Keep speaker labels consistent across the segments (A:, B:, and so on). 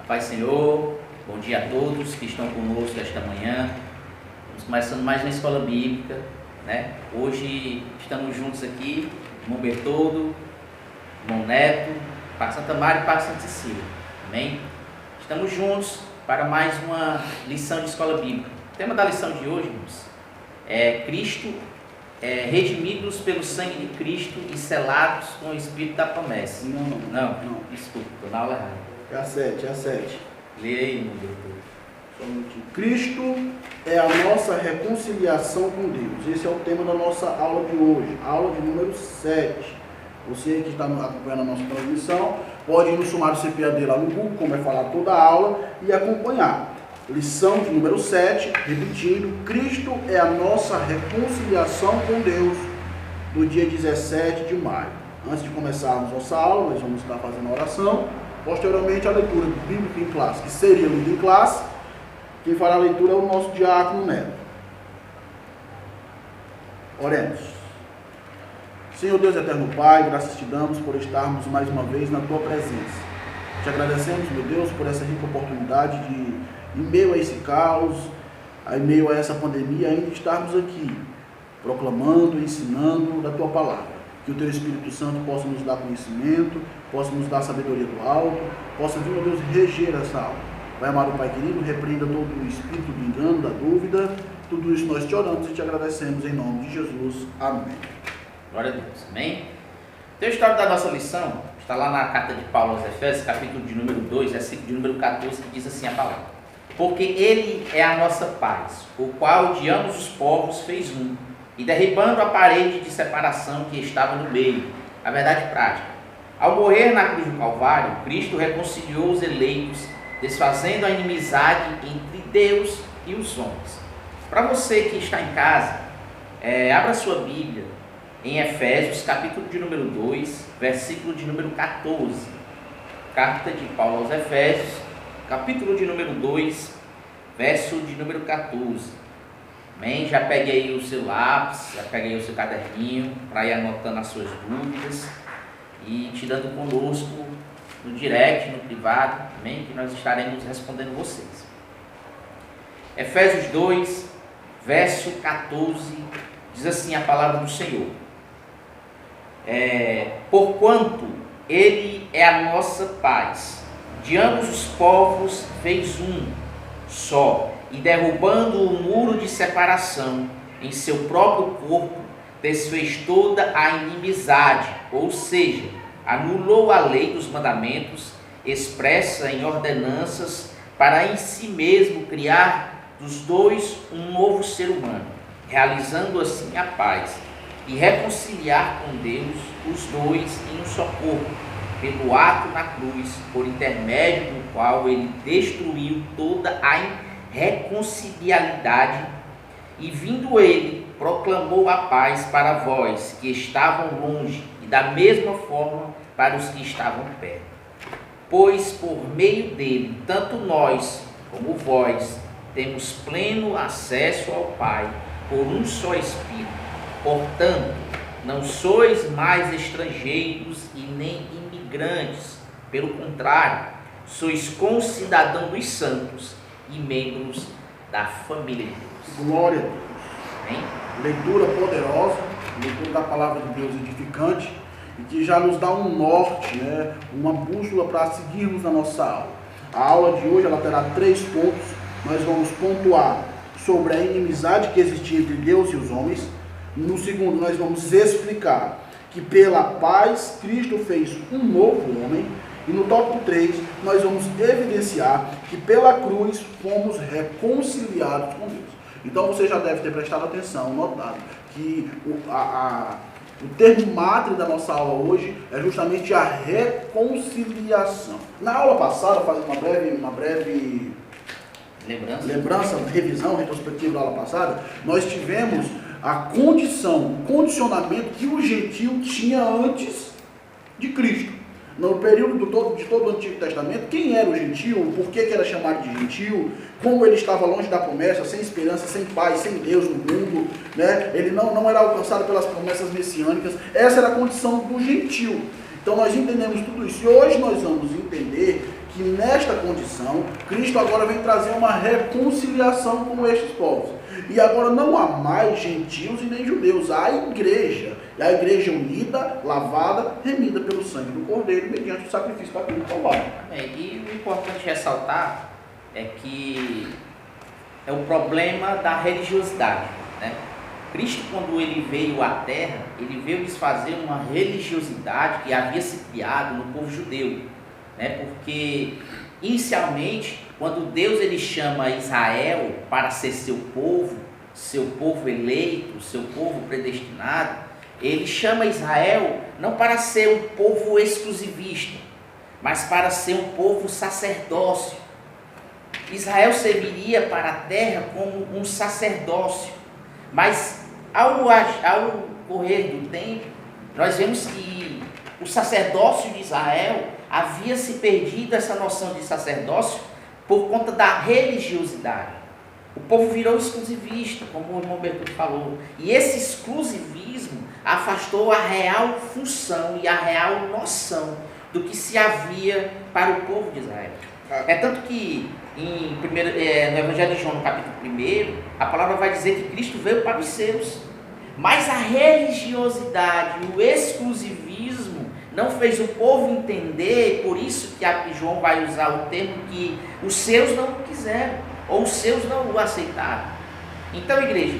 A: Paz, Senhor, bom dia a todos que estão conosco esta manhã. Estamos começando mais uma escola bíblica, né? Hoje estamos juntos aqui, irmão Bertoldo, irmão Neto, Pai Santa Mara e Pai Santa Cecília, amém? Estamos juntos para mais uma lição de escola bíblica. O tema da lição de hoje, irmãos, é Cristo, redimidos pelo sangue de Cristo e selados com o Espírito da promessa. Não, desculpa, estou na aula errada.
B: É a 7.
A: Lê aí, irmão Bertoldo.
B: Cristo é a nossa reconciliação com Deus. Esse é o tema da nossa aula de hoje, aula de número 7. Você que está acompanhando a nossa transmissão, pode ir no sumário CPAD lá no Google, como é falar toda a aula, e acompanhar. Lição de número 7, repetindo, Cristo é a nossa reconciliação com Deus, do dia 17 de maio. Antes de começarmos nossa aula, nós vamos estar fazendo a oração. Posteriormente, a leitura bíblica em classe, que seria lida em classe. Quem fará a leitura é o nosso diácono Neto. Oremos. Senhor Deus eterno Pai, graças te damos por estarmos mais uma vez na tua presença. Te agradecemos, meu Deus, por essa rica oportunidade de, em meio a esse caos, em meio a essa pandemia, ainda estarmos aqui, proclamando, ensinando da tua palavra. Que o teu Espírito Santo possa nos dar conhecimento, possa nos dar sabedoria do alto, possa vir, meu Deus, reger essa aula. Pai amado, Pai querido, repreenda todo o espírito do engano, da dúvida. Tudo isso nós te oramos e te agradecemos em nome de Jesus. Amém.
A: Glória a Deus. Amém? Então, a história da nossa lição está lá na carta de Paulo aos Efésios, capítulo de número 2, versículo de número 14, que diz assim a palavra: Porque Ele é a nossa paz, o qual de ambos os povos fez um, e derribando a parede de separação que estava no meio, a verdade prática. Ao morrer na cruz do Calvário, Cristo reconciliou os eleitos, desfazendo a inimizade entre Deus e os homens. Para você que está em casa, abra sua Bíblia em Efésios, capítulo de número 2, versículo de número 14. Carta de Paulo aos Efésios, capítulo de número 2, verso de número 14. Amém? Já pegue aí o seu lápis, já pegue aí o seu caderninho para ir anotando as suas dúvidas e tirando conosco no direct, no privado, amém? Que nós estaremos respondendo vocês. Efésios 2, verso 14, diz assim a palavra do Senhor: Porquanto Ele é a nossa paz, de ambos os povos fez um só, e derrubando o muro de separação em seu próprio corpo, desfez toda a inimizade, ou seja, anulou a lei dos mandamentos, expressa em ordenanças, para em si mesmo criar dos dois um novo ser humano, realizando assim a paz, e reconciliar com Deus os dois em um só corpo, pelo ato na cruz, por intermédio do qual ele destruiu toda a reconciliabilidade, e vindo ele, proclamou a paz para vós que estavam longe, e da mesma forma para os que estavam perto. Pois por meio dele, tanto nós como vós, temos pleno acesso ao Pai, por um só Espírito. Portanto, não sois mais estrangeiros e nem imigrantes, pelo contrário, sois concidadãos dos santos e membros da família de Deus.
B: Glória a Deus.
A: Amém?
B: Leitura poderosa, leitura da palavra de Deus edificante, e que já nos dá um norte, né, uma bússola para seguirmos na nossa aula. A aula de hoje ela terá 3 pontos. Nós vamos pontuar sobre a inimizade que existia entre Deus e os homens. No segundo, nós vamos explicar que pela paz Cristo fez um novo homem. E no tópico 3, nós vamos evidenciar que pela cruz fomos reconciliados com Deus. Então você já deve ter prestado atenção, notado, que o termo madre da nossa aula hoje é justamente a reconciliação. Na aula passada, fazendo uma breve lembrança, revisão, retrospectiva da aula passada, nós tivemos a condicionamento que o gentio tinha antes de Cristo. No período de todo o Antigo Testamento, quem era o gentio, por que era chamado de gentio, como ele estava longe da promessa, sem esperança, sem paz, sem Deus no mundo, né? Ele não era alcançado pelas promessas messiânicas, essa era a condição do gentio. Então nós entendemos tudo isso, e hoje nós vamos entender que nesta condição, Cristo agora vem trazer uma reconciliação com estes povos. E agora não há mais gentios e nem judeus, há a igreja. E a igreja unida, lavada, remida pelo sangue do Cordeiro, mediante o sacrifício daquele Calvário.
A: E o importante ressaltar é que é o problema da religiosidade, né? Cristo, quando ele veio à Terra, ele veio desfazer uma religiosidade que havia se criado no povo judeu, né? Porque inicialmente, quando Deus ele chama Israel para ser seu povo eleito, seu povo predestinado, ele chama Israel não para ser um povo exclusivista, mas para ser um povo sacerdócio. Israel serviria para a terra como um sacerdócio, mas ao correr do tempo, nós vemos que o sacerdócio de Israel havia se perdido essa noção de sacerdócio por conta da religiosidade. O povo virou exclusivista, como o irmão Bertoldo falou, e esse exclusivismo afastou a real função e a real noção do que se havia para o povo de Israel. É tanto que no Evangelho de João, no capítulo 1, a palavra vai dizer que Cristo veio para os seus, mas a religiosidade, o exclusivismo não fez o povo entender, por isso que João vai usar o termo que os seus não quiseram, ou os seus não o aceitaram. Então, igreja,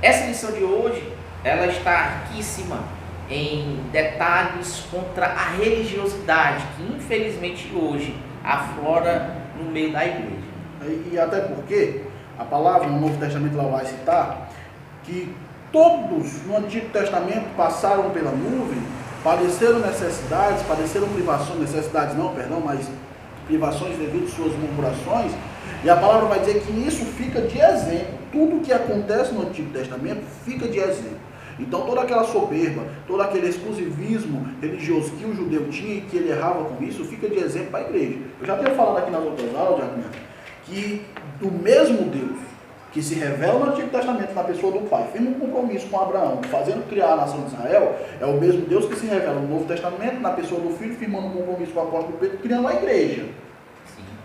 A: essa lição de hoje, ela está riquíssima em detalhes contra a religiosidade, que infelizmente hoje aflora no meio da igreja.
B: E até porque a palavra no Novo Testamento lá vai citar que todos no Antigo Testamento passaram pela nuvem, padeceram necessidades, padeceram privações, mas privações devido às suas murmurações, e a palavra vai dizer que isso fica de exemplo. Tudo que acontece no Antigo Testamento fica de exemplo. Então toda aquela soberba, todo aquele exclusivismo religioso que o judeu tinha e que ele errava com isso, fica de exemplo para a igreja. Eu já tenho falado aqui nas outras aulas, Diaconia, que do mesmo Deus que se revela no Antigo Testamento na pessoa do Pai, firma um compromisso com Abraão, fazendo criar a nação de Israel, é o mesmo Deus que se revela no Novo Testamento na pessoa do Filho, firmando um compromisso com o apóstolo Pedro, criando a igreja.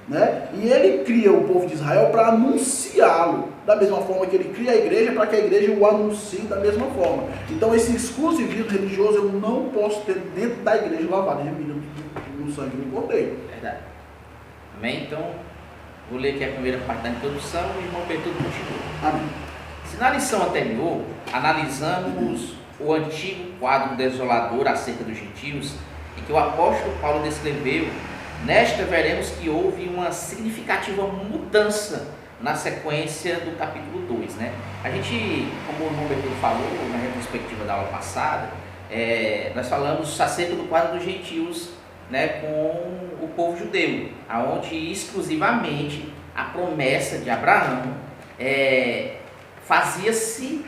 B: Né? E ele cria o povo de Israel para anunciá-lo, da mesma forma que ele cria a igreja para que a igreja o anuncie da mesma forma. Então esse exclusivismo religioso eu não posso ter dentro da igreja lavada no sangue do Cordeiro.
A: Verdade. Amém? Então, vou ler aqui a primeira parte da introdução e o irmão Pedro continua.
B: Amém.
A: Se na lição anterior analisamos o antigo quadro desolador acerca dos gentios, em que o apóstolo Paulo descreveu, nesta veremos que houve uma significativa mudança na sequência do capítulo 2, né? A gente, como o irmão Bertoldo falou na retrospectiva da aula passada, nós falamos acerca do quadro dos gentios, né, com o povo judeu, aonde exclusivamente a promessa de Abraão fazia-se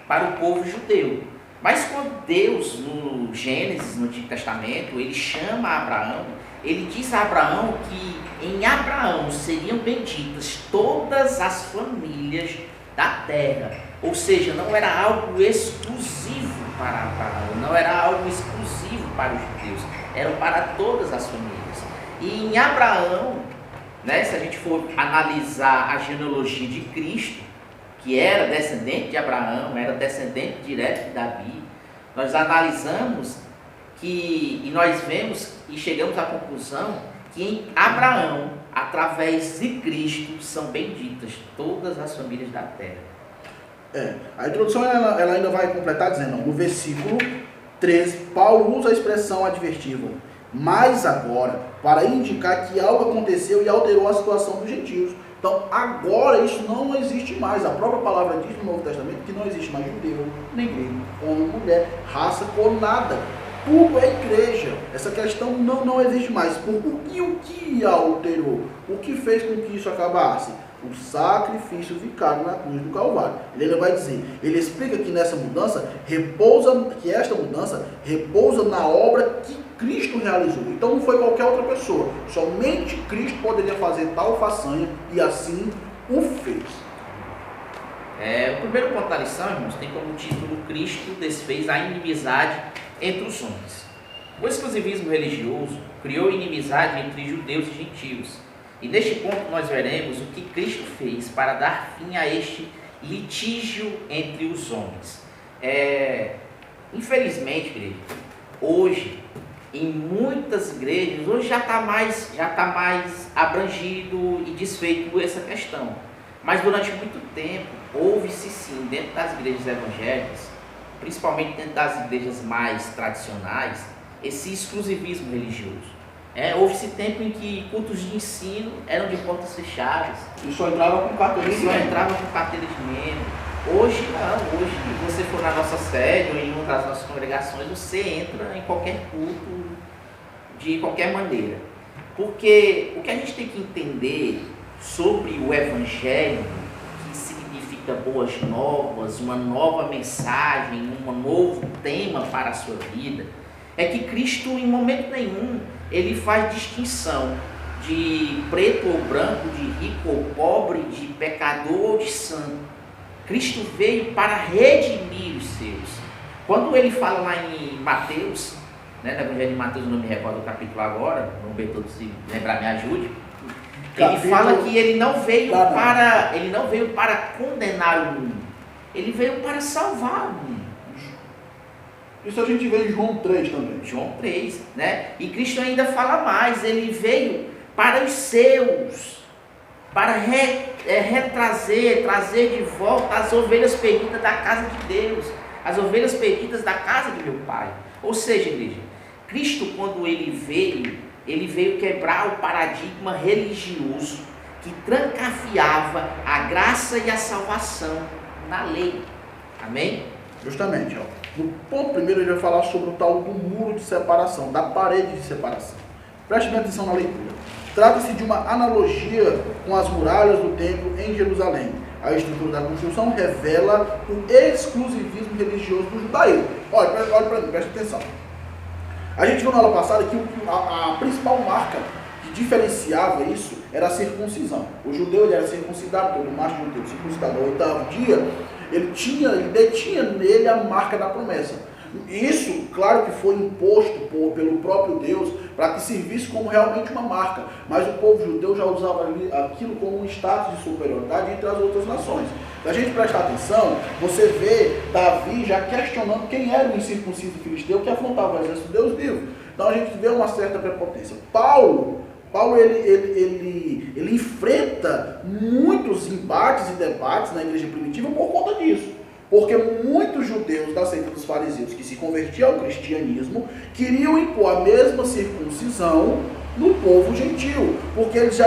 A: para o povo judeu. Mas quando Deus, no Gênesis, no Antigo Testamento, ele chama Abraão, ele diz a Abraão que em Abraão seriam benditas todas as famílias da terra. Ou seja, não era algo exclusivo para Abraão, não era algo exclusivo para os judeus, eram para todas as famílias. E em Abraão, né, se a gente for analisar a genealogia de Cristo, que era descendente de Abraão, era descendente direto de Davi, nós analisamos e nós vemos e chegamos à conclusão que em Abraão, através de Cristo, são benditas todas as famílias da terra.
B: A introdução ela ainda vai completar dizendo, no versículo 13, Paulo usa a expressão advertiva, mas agora, para indicar que algo aconteceu e alterou a situação dos gentios. Então, agora isso não existe mais. A própria palavra diz no Novo Testamento que não existe mais judeu, nem grego, homem, mulher, raça, cor, nada. Tudo é igreja. Essa questão não existe mais. O que alterou? O que fez com que isso acabasse? o sacrifício vicário na cruz do Calvário. Ele vai dizer, ele explica que nessa mudança que esta mudança repousa na obra que Cristo realizou. Então não foi qualquer outra pessoa, somente Cristo poderia fazer tal façanha e assim o fez.
A: O primeiro ponto da lição, irmãos, tem como título: Cristo desfez a inimizade entre os homens. O exclusivismo religioso criou inimizade entre judeus e gentios. E neste ponto nós veremos o que Cristo fez para dar fim a este litígio entre os homens. Infelizmente, igreja, hoje, em muitas igrejas, hoje já está mais abrangido e desfeito essa questão. Mas durante muito tempo, houve-se sim, dentro das igrejas evangélicas, principalmente dentro das igrejas mais tradicionais, esse exclusivismo religioso. Houve-se tempo em que cultos de ensino eram de portas fechadas.
B: E só entrava com carteira de
A: membro. Hoje não, hoje você for na nossa sede ou em uma das nossas congregações, você entra em qualquer culto de qualquer maneira. Porque o que a gente tem que entender sobre o Evangelho, que significa boas novas, uma nova mensagem, um novo tema para a sua vida, é que Cristo, em momento nenhum, ele faz distinção de preto ou branco, de rico ou pobre, de pecador ou de santo. Cristo veio para redimir os seus. Quando ele fala lá em Mateus, no Evangelho de Mateus, não me recordo o capítulo agora, vamos ver todos, se lembrar, me ajude. Ele fala que ele não veio para condenar o mundo, ele veio para salvar o mundo.
B: Isso a gente vê em João 3 também.
A: João 3, né? E Cristo ainda fala mais, ele veio para os seus, para trazer de volta as ovelhas perdidas da casa de Deus, as ovelhas perdidas da casa de meu Pai. Ou seja, igreja, Cristo, quando ele veio quebrar o paradigma religioso que trancafiava a graça e a salvação na lei. Amém?
B: Justamente, ó. No ponto primeiro ele vai falar sobre o tal do muro de separação, da parede de separação. Preste bem atenção na leitura. Trata-se de uma analogia com as muralhas do templo em Jerusalém. A estrutura da construção revela o exclusivismo religioso do judaísmo. Olha para mim, preste atenção. A gente viu na aula passada que a principal marca que diferenciava isso era a circuncisão. O judeu ele era circuncidado, todo macho judeu circuncidado ao 8º dia, ele detinha nele a marca da promessa. Isso, claro que foi imposto pelo próprio Deus para que servisse como realmente uma marca, mas o povo judeu já usava aquilo como um status de superioridade entre as outras nações. Se a gente prestar atenção, você vê Davi já questionando quem era o incircunciso filisteu que afrontava o exército de Deus vivo. Então a gente vê uma certa prepotência. Paulo ele enfrenta muitos embates e debates na igreja primitiva por conta disso. Porque muitos judeus da seita dos fariseus que se convertiam ao cristianismo queriam impor a mesma circuncisão no povo gentil. Porque eles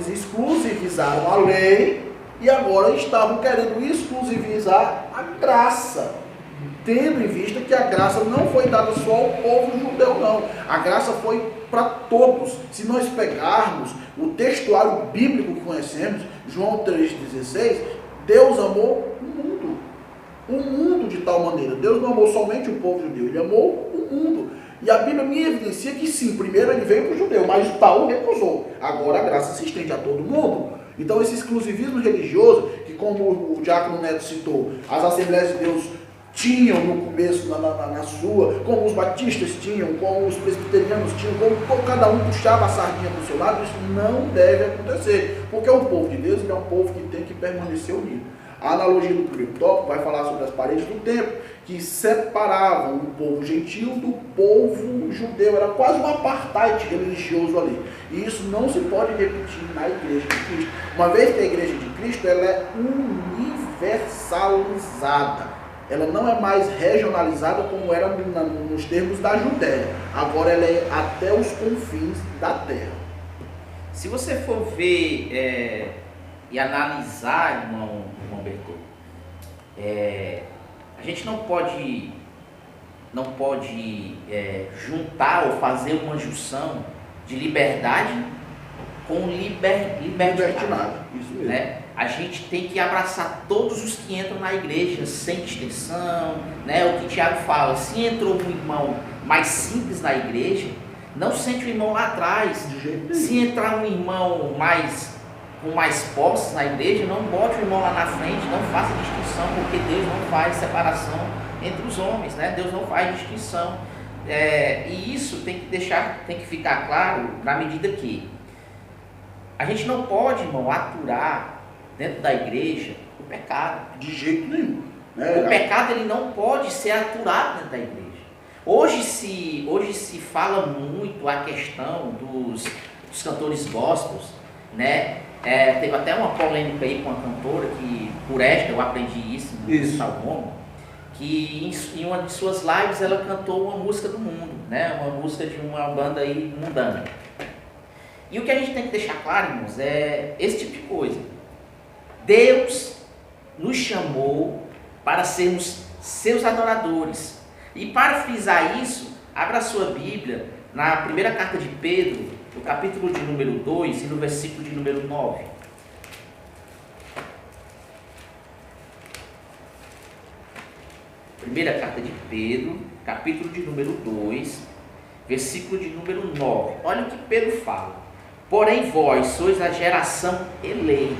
B: exclusivizaram a lei e agora estavam querendo exclusivizar a graça. Tendo em vista que a graça não foi dada só ao povo judeu, não. A graça foi para todos. Se nós pegarmos o textuário bíblico que conhecemos, João 3,16, Deus amou o mundo de tal maneira. Deus não amou somente o povo judeu, ele amou o mundo. E a Bíblia me evidencia que sim, primeiro ele veio para o judeu, mas Paulo recusou. Agora a graça se estende a todo mundo. Então esse exclusivismo religioso, que como o Diácono Neto citou, as Assembleias de Deus tinham no começo, na sua, como os batistas tinham, como os presbiterianos tinham, como cada um puxava a sardinha para o seu lado, isso não deve acontecer. Porque o povo de Deus ele é um povo que tem que permanecer unido. A analogia do primeiro tópico vai falar sobre as paredes do templo, que separavam o povo gentil do povo judeu. Era quase um apartheid religioso ali. E isso não se pode repetir na igreja de Cristo. Uma vez que a igreja de Cristo ela é universalizada. Ela não é mais regionalizada como era nos termos da Judéia. Agora ela é até os confins da terra.
A: Se você for ver e analisar, irmão Bertoldo, a gente não pode juntar ou fazer uma junção de liberdade com libertinagem.
B: Isso mesmo.
A: Né? A gente tem que abraçar todos os que entram na igreja sem distinção, né? O que Tiago fala, se entrou um irmão mais simples na igreja, não sente o irmão lá atrás.
B: De jeito nenhum.
A: Se entrar um irmão com mais posses na igreja, não bote o irmão lá na frente, não faça distinção, porque Deus não faz separação entre os homens, né? Deus não faz distinção. E isso tem que ficar claro na medida que a gente não pode, irmão, aturar dentro da igreja o pecado.
B: De jeito nenhum. Né?
A: O pecado ele não pode ser aturado dentro da igreja. Hoje se fala muito a questão dos cantores gospels, né? Teve até uma polêmica aí com uma cantora que, por esta, eu aprendi isso no Salmo, que em uma de suas lives ela cantou uma música do mundo, né? Uma música de uma banda aí mundana. E o que a gente tem que deixar claro, irmãos, é esse tipo de coisa. Deus nos chamou para sermos seus adoradores. E para frisar isso, abra a sua Bíblia na primeira carta de Pedro, no capítulo de número 2 e no versículo de número 9. Primeira carta de Pedro, capítulo de número 2, versículo de número 9. Olha o que Pedro fala. Porém vós sois a geração eleita,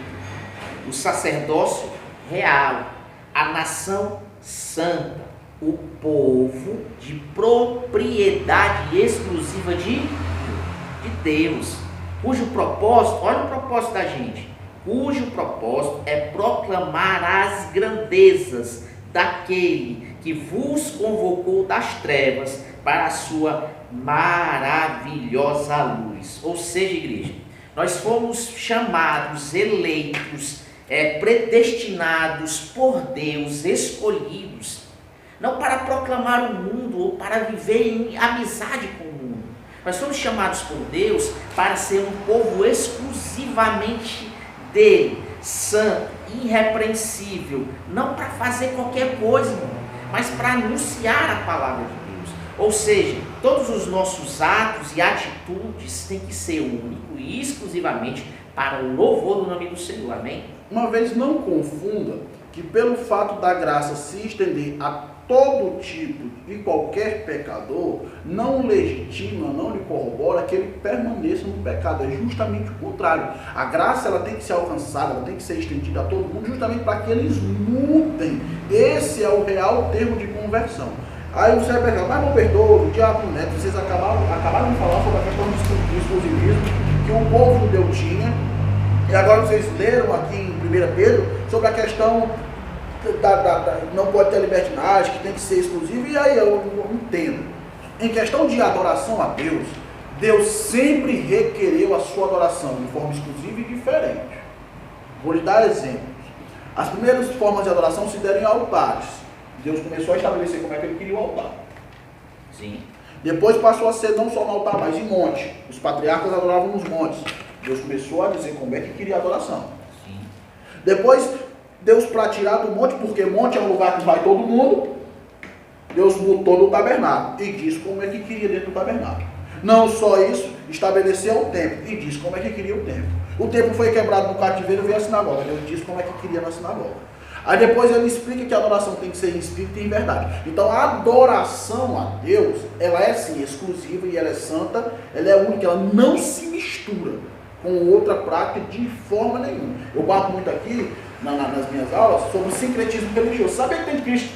A: o sacerdócio real, a nação santa, o povo de propriedade exclusiva de Deus, cujo propósito, olha o propósito da gente, cujo propósito é proclamar as grandezas daquele que vos convocou das trevas para a sua maravilhosa luz. Ou seja, igreja, nós fomos chamados, eleitos, predestinados por Deus, escolhidos, não para proclamar o mundo ou para viver em amizade com o mundo. Nós fomos chamados por Deus para ser um povo exclusivamente dele, santo, irrepreensível, não para fazer qualquer coisa, irmão, mas para anunciar a palavra de Deus. Ou seja, todos os nossos atos e atitudes têm que ser único e exclusivamente para o louvor do nome do Senhor. Amém?
B: Uma vez não confunda que pelo fato da graça se estender a todo tipo e qualquer pecador, não legitima, não lhe corrobora que ele permaneça no pecado. É justamente o contrário. A graça ela tem que ser alcançada, ela tem que ser estendida a todo mundo, justamente para que eles mudem. Esse é o real termo de conversão. Aí você vai pensar, mas não perdoa, o diabo Neto, vocês acabaram de falar sobre a questão do exclusivismo que o povo judeu tinha, e agora vocês leram aqui em 1 Pedro sobre a questão não pode ter libertinagem, que tem que ser exclusivo, e aí eu entendo. Em questão de adoração a Deus, Deus sempre requereu a sua adoração de forma exclusiva e diferente. Vou lhe dar exemplos. As primeiras formas de adoração se deram em altares. Deus começou a estabelecer como é que ele queria o altar.
A: Sim.
B: Depois passou a ser não só no altar, mas em monte. Os patriarcas adoravam nos montes. Deus começou a dizer como é que queria a adoração.
A: Sim.
B: Depois, Deus, para tirar do monte, porque monte é um lugar que vai todo mundo, Deus botou no tabernáculo e disse como é que queria dentro do tabernáculo. Não só isso, estabeleceu o templo e disse como é que queria o templo. O templo foi quebrado no cativeiro e veio a sinagoga. Deus disse como é que queria na sinagoga. Aí depois ele explica que a adoração tem que ser em espírito e em verdade. Então a adoração a Deus, ela é sim exclusiva e ela é santa, ela é única, ela não se mistura com outra prática de forma nenhuma. Eu bato muito aqui nas minhas aulas sobre o sincretismo religioso. Sabe que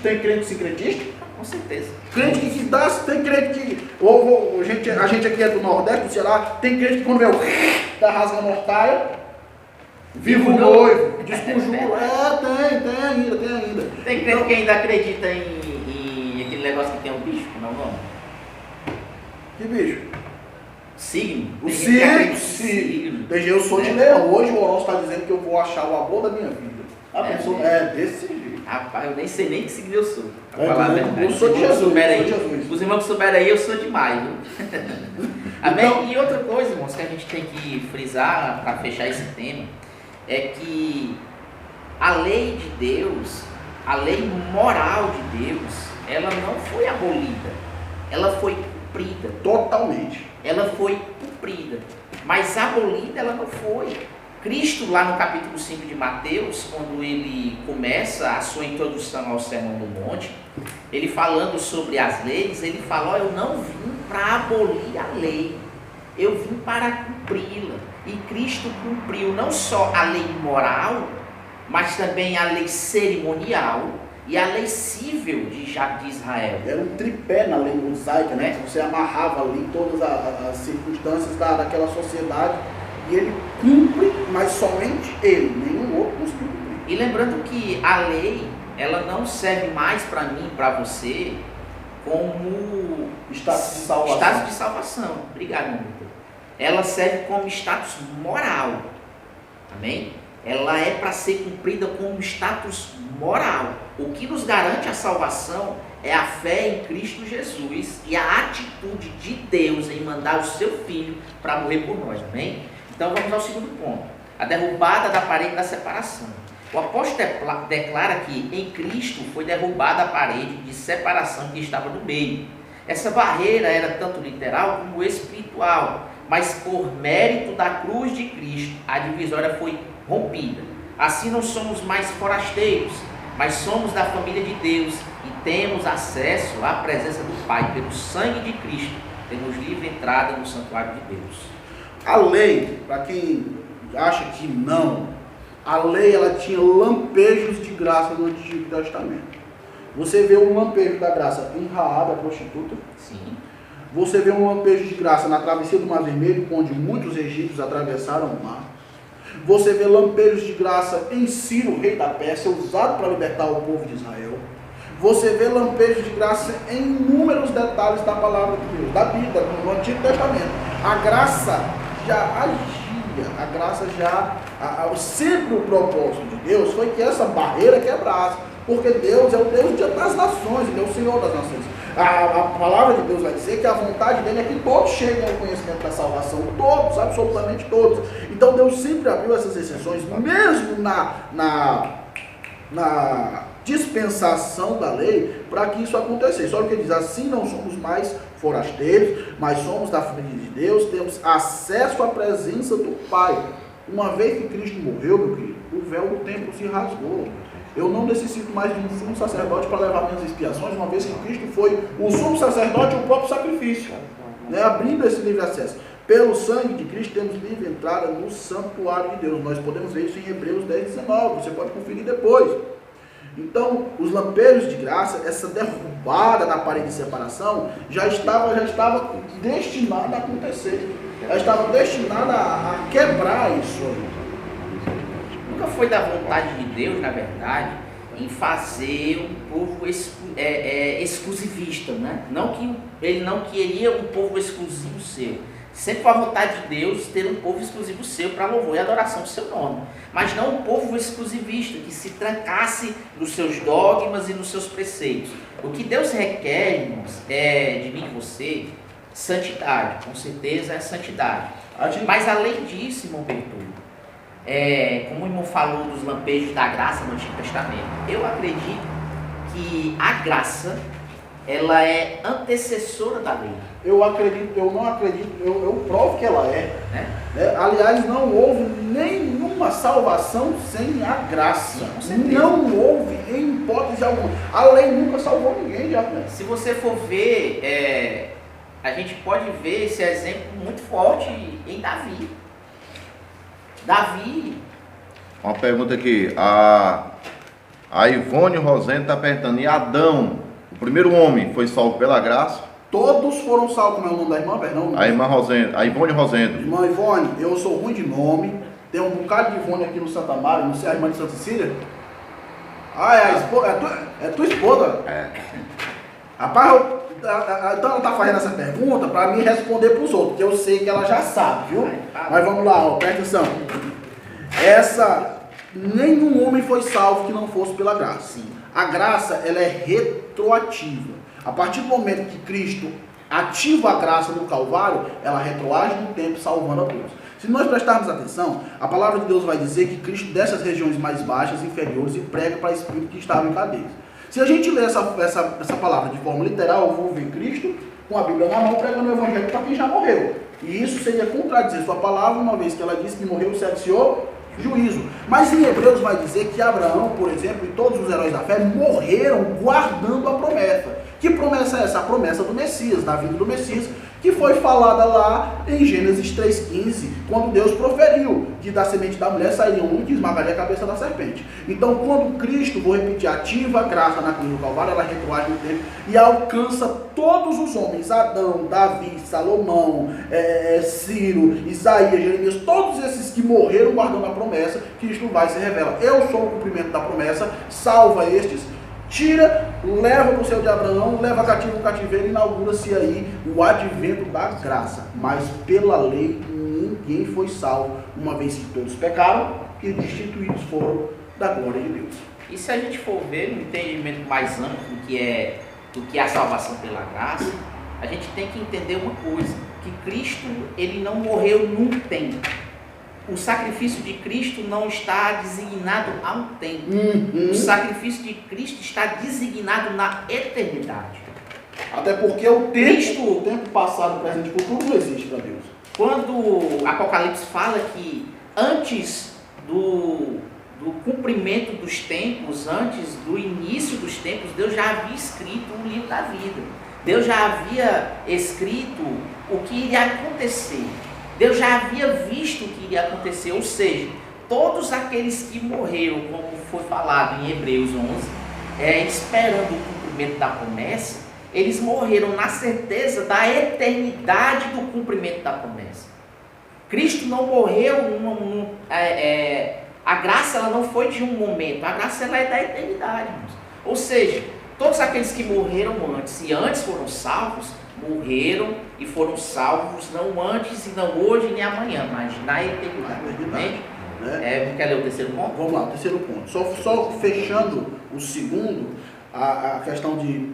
B: tem crente sincretista?
A: Com certeza.
B: Crente que dá, tem crente que. A gente aqui é do Nordeste, do Ceará, tem crente que quando vê o tá rasgando a mortaia. Vivo o noivo, desconjuro. Tem ainda.
A: Tem crente que ainda acredita em aquele negócio que tem um bicho, não é o nome?
B: Que bicho?
A: Signo.
B: O signo. Eu sou de leão. Hoje o horóscopo está dizendo que eu vou achar o amor da minha vida. A pessoa desse jeito.
A: Rapaz, eu nem sei nem que signo eu sou.
B: Eu sou de Jesus.
A: Os irmãos que souberam aí, eu sou demais. Amém? Então, e outra coisa, irmãos, que a gente tem que frisar para fechar esse tema, é que a lei de Deus, a lei moral de Deus, ela não foi abolida, ela foi cumprida.
B: Totalmente.
A: Ela foi cumprida. mas abolida ela não foi. Cristo, lá no capítulo 5 de Mateus, quando ele começa a sua introdução ao Sermão do Monte, ele falando sobre as leis, ele fala: eu não vim para abolir a lei, eu vim para cumpri-la. E Cristo cumpriu não só a lei moral, mas também a lei cerimonial e a lei civil de Israel.
B: Era um tripé na lei mosaica, né? Você amarrava ali todas as circunstâncias daquela sociedade, e ele cumpre, mas somente ele, nenhum outro conseguiu cumprir.
A: E lembrando que a lei, ela não serve mais para mim, para você, como
B: Status de salvação.
A: Status de salvação. Obrigado, meu doutor. Ela serve como status moral. Amém? Ela é para ser cumprida como status moral. O que nos garante a salvação é a fé em Cristo Jesus e a atitude de Deus em mandar o seu Filho para morrer por nós. Amém? Então vamos ao segundo ponto. A derrubada da parede da separação. O apóstolo declara que em Cristo foi derrubada a parede de separação que estava no meio. Essa barreira era tanto literal como espiritual, mas por mérito da cruz de Cristo, a divisória foi rompida. Assim não somos mais forasteiros, mas somos da família de Deus e temos acesso à presença do Pai pelo sangue de Cristo. Temos livre entrada no santuário de Deus.
B: A lei, para quem acha que não, a lei ela tinha lampejos de graça no Antigo Testamento. Você vê um lampejo da graça em Raabe, a prostituta.
A: Sim.
B: Você vê um lampejo de graça na travessia do Mar Vermelho, onde muitos egípcios atravessaram o mar. Você vê lampejos de graça em Ciro, rei da Pérsia, usado para libertar o povo de Israel. Você vê lampejos de graça em inúmeros detalhes da palavra de Deus, da Bíblia, no Antigo Testamento. A graça já agia, a graça já... sempre o propósito de Deus foi que essa barreira quebrasse, porque Deus é o Deus das nações, Ele é o Senhor das nações. A palavra de Deus vai dizer que a vontade dele é que todos cheguem ao conhecimento da salvação, todos, absolutamente todos. Então Deus sempre abriu essas exceções, mesmo na dispensação da lei, para que isso acontecesse. Olha o que ele diz: assim não somos mais forasteiros, mas somos da família de Deus, temos acesso à presença do Pai. Uma vez que Cristo morreu, meu querido, o véu do templo se rasgou. Eu não necessito mais de um sumo sacerdote para levar minhas expiações, uma vez que Cristo foi o sumo sacerdote e o próprio sacrifício, né, abrindo esse livre acesso. Pelo sangue de Cristo temos livre entrada no santuário de Deus. Nós podemos ver isso em Hebreus 10:19, você pode conferir depois. Então, os lampejos de graça, essa derrubada da parede de separação, já estava destinada a acontecer. Já estava destinada a quebrar isso.
A: Nunca foi da vontade de Deus, na verdade, em fazer um povo exclusivista, né? Não que ele não queria um povo exclusivo seu. Sempre foi a vontade de Deus ter um povo exclusivo seu para louvor e adoração do seu nome. Mas não um povo exclusivista que se trancasse nos seus dogmas e nos seus preceitos. O que Deus requer, irmãos, de mim e de você, santidade. Com certeza é santidade. Mas além disso, irmão Bertoldo, como o irmão falou dos lampejos da graça no Antigo Testamento, eu acredito que a graça, ela é antecessora da lei.
B: Eu não acredito, eu provo que ela é. Aliás, não houve nenhuma salvação sem a graça. Não houve em hipótese alguma. A lei nunca salvou ninguém, já.
A: Se você for ver, a gente pode ver esse exemplo muito forte em Davi.
C: Uma pergunta aqui, a Ivone Rosendo está perguntando: e Adão, o primeiro homem, foi salvo pela graça?
B: Todos foram salvos. Como é o nome da irmã? Perdão.
C: A irmã Rosendo, a Ivone Rosendo.
B: Irmã Ivone, eu sou ruim de nome. Tem um bocado de Ivone aqui no Santa Maria, não sei, a irmã de Santa Cecília. É tua esposa? Rapaz, então ela está fazendo essa pergunta para mim responder para os outros, porque eu sei que ela já sabe, viu? Mas vamos lá, presta atenção. Nenhum homem foi salvo que não fosse pela graça.
A: Sim.
B: A graça, ela é retroativa. A partir do momento que Cristo ativa a graça no Calvário, ela retroage no tempo, salvando a todos. Se nós prestarmos atenção, a palavra de Deus vai dizer que Cristo desce às regiões mais baixas, inferiores, e prega para espírito que estava em cadeias. Se a gente ler essa palavra de forma literal, eu vou ver Cristo com a Bíblia na mão pregando o evangelho para quem já morreu. E isso seria contradizer sua palavra, uma vez que ela disse que morreu se adiou juízo. Mas em Hebreus vai dizer que Abraão, por exemplo, e todos os heróis da fé morreram guardando a promessa. Que promessa é essa? A promessa do Messias, da vinda do Messias, que foi falada lá em Gênesis 3,15, quando Deus proferiu que da semente da mulher sairia um que esmagaria a cabeça da serpente. Então, quando Cristo, vou repetir, ativa a graça na cruz do Calvário, ela retroage no tempo e alcança todos os homens, Adão, Davi, Salomão, Ciro, Isaías, Jeremias, todos esses que morreram guardando a promessa, Cristo vai e se revela. Eu sou o cumprimento da promessa, salva estes, tira, leva para o céu de Abraão, leva cativo o cativeiro e inaugura-se aí o advento da graça. Mas pela lei ninguém foi salvo, uma vez que todos pecaram e destituídos foram da glória de Deus.
A: E se a gente for ver no entendimento mais amplo do que é a salvação pela graça, a gente tem que entender uma coisa, que Cristo ele não morreu num tempo. O sacrifício de Cristo não está designado a um tempo. O sacrifício de Cristo está designado na eternidade.
B: Até porque o tempo passado, presente e futuro não existe para Deus.
A: Quando Apocalipse fala que antes do cumprimento dos tempos, antes do início dos tempos, Deus já havia escrito o livro da vida. Deus já havia escrito o que iria acontecer. Deus já havia visto o que iria acontecer, ou seja, todos aqueles que morreram, como foi falado em Hebreus 11, esperando o cumprimento da promessa, eles morreram na certeza da eternidade do cumprimento da promessa. Cristo não morreu, a graça ela não foi de um momento, a graça ela é da eternidade, irmãos. Ou seja, todos aqueles que morreram antes e antes foram salvos, morreram e foram salvos não antes e não hoje nem amanhã, mas na eternidade. Não quer ler o terceiro ponto?
B: Vamos lá, o terceiro ponto. Só fechando o segundo, a questão de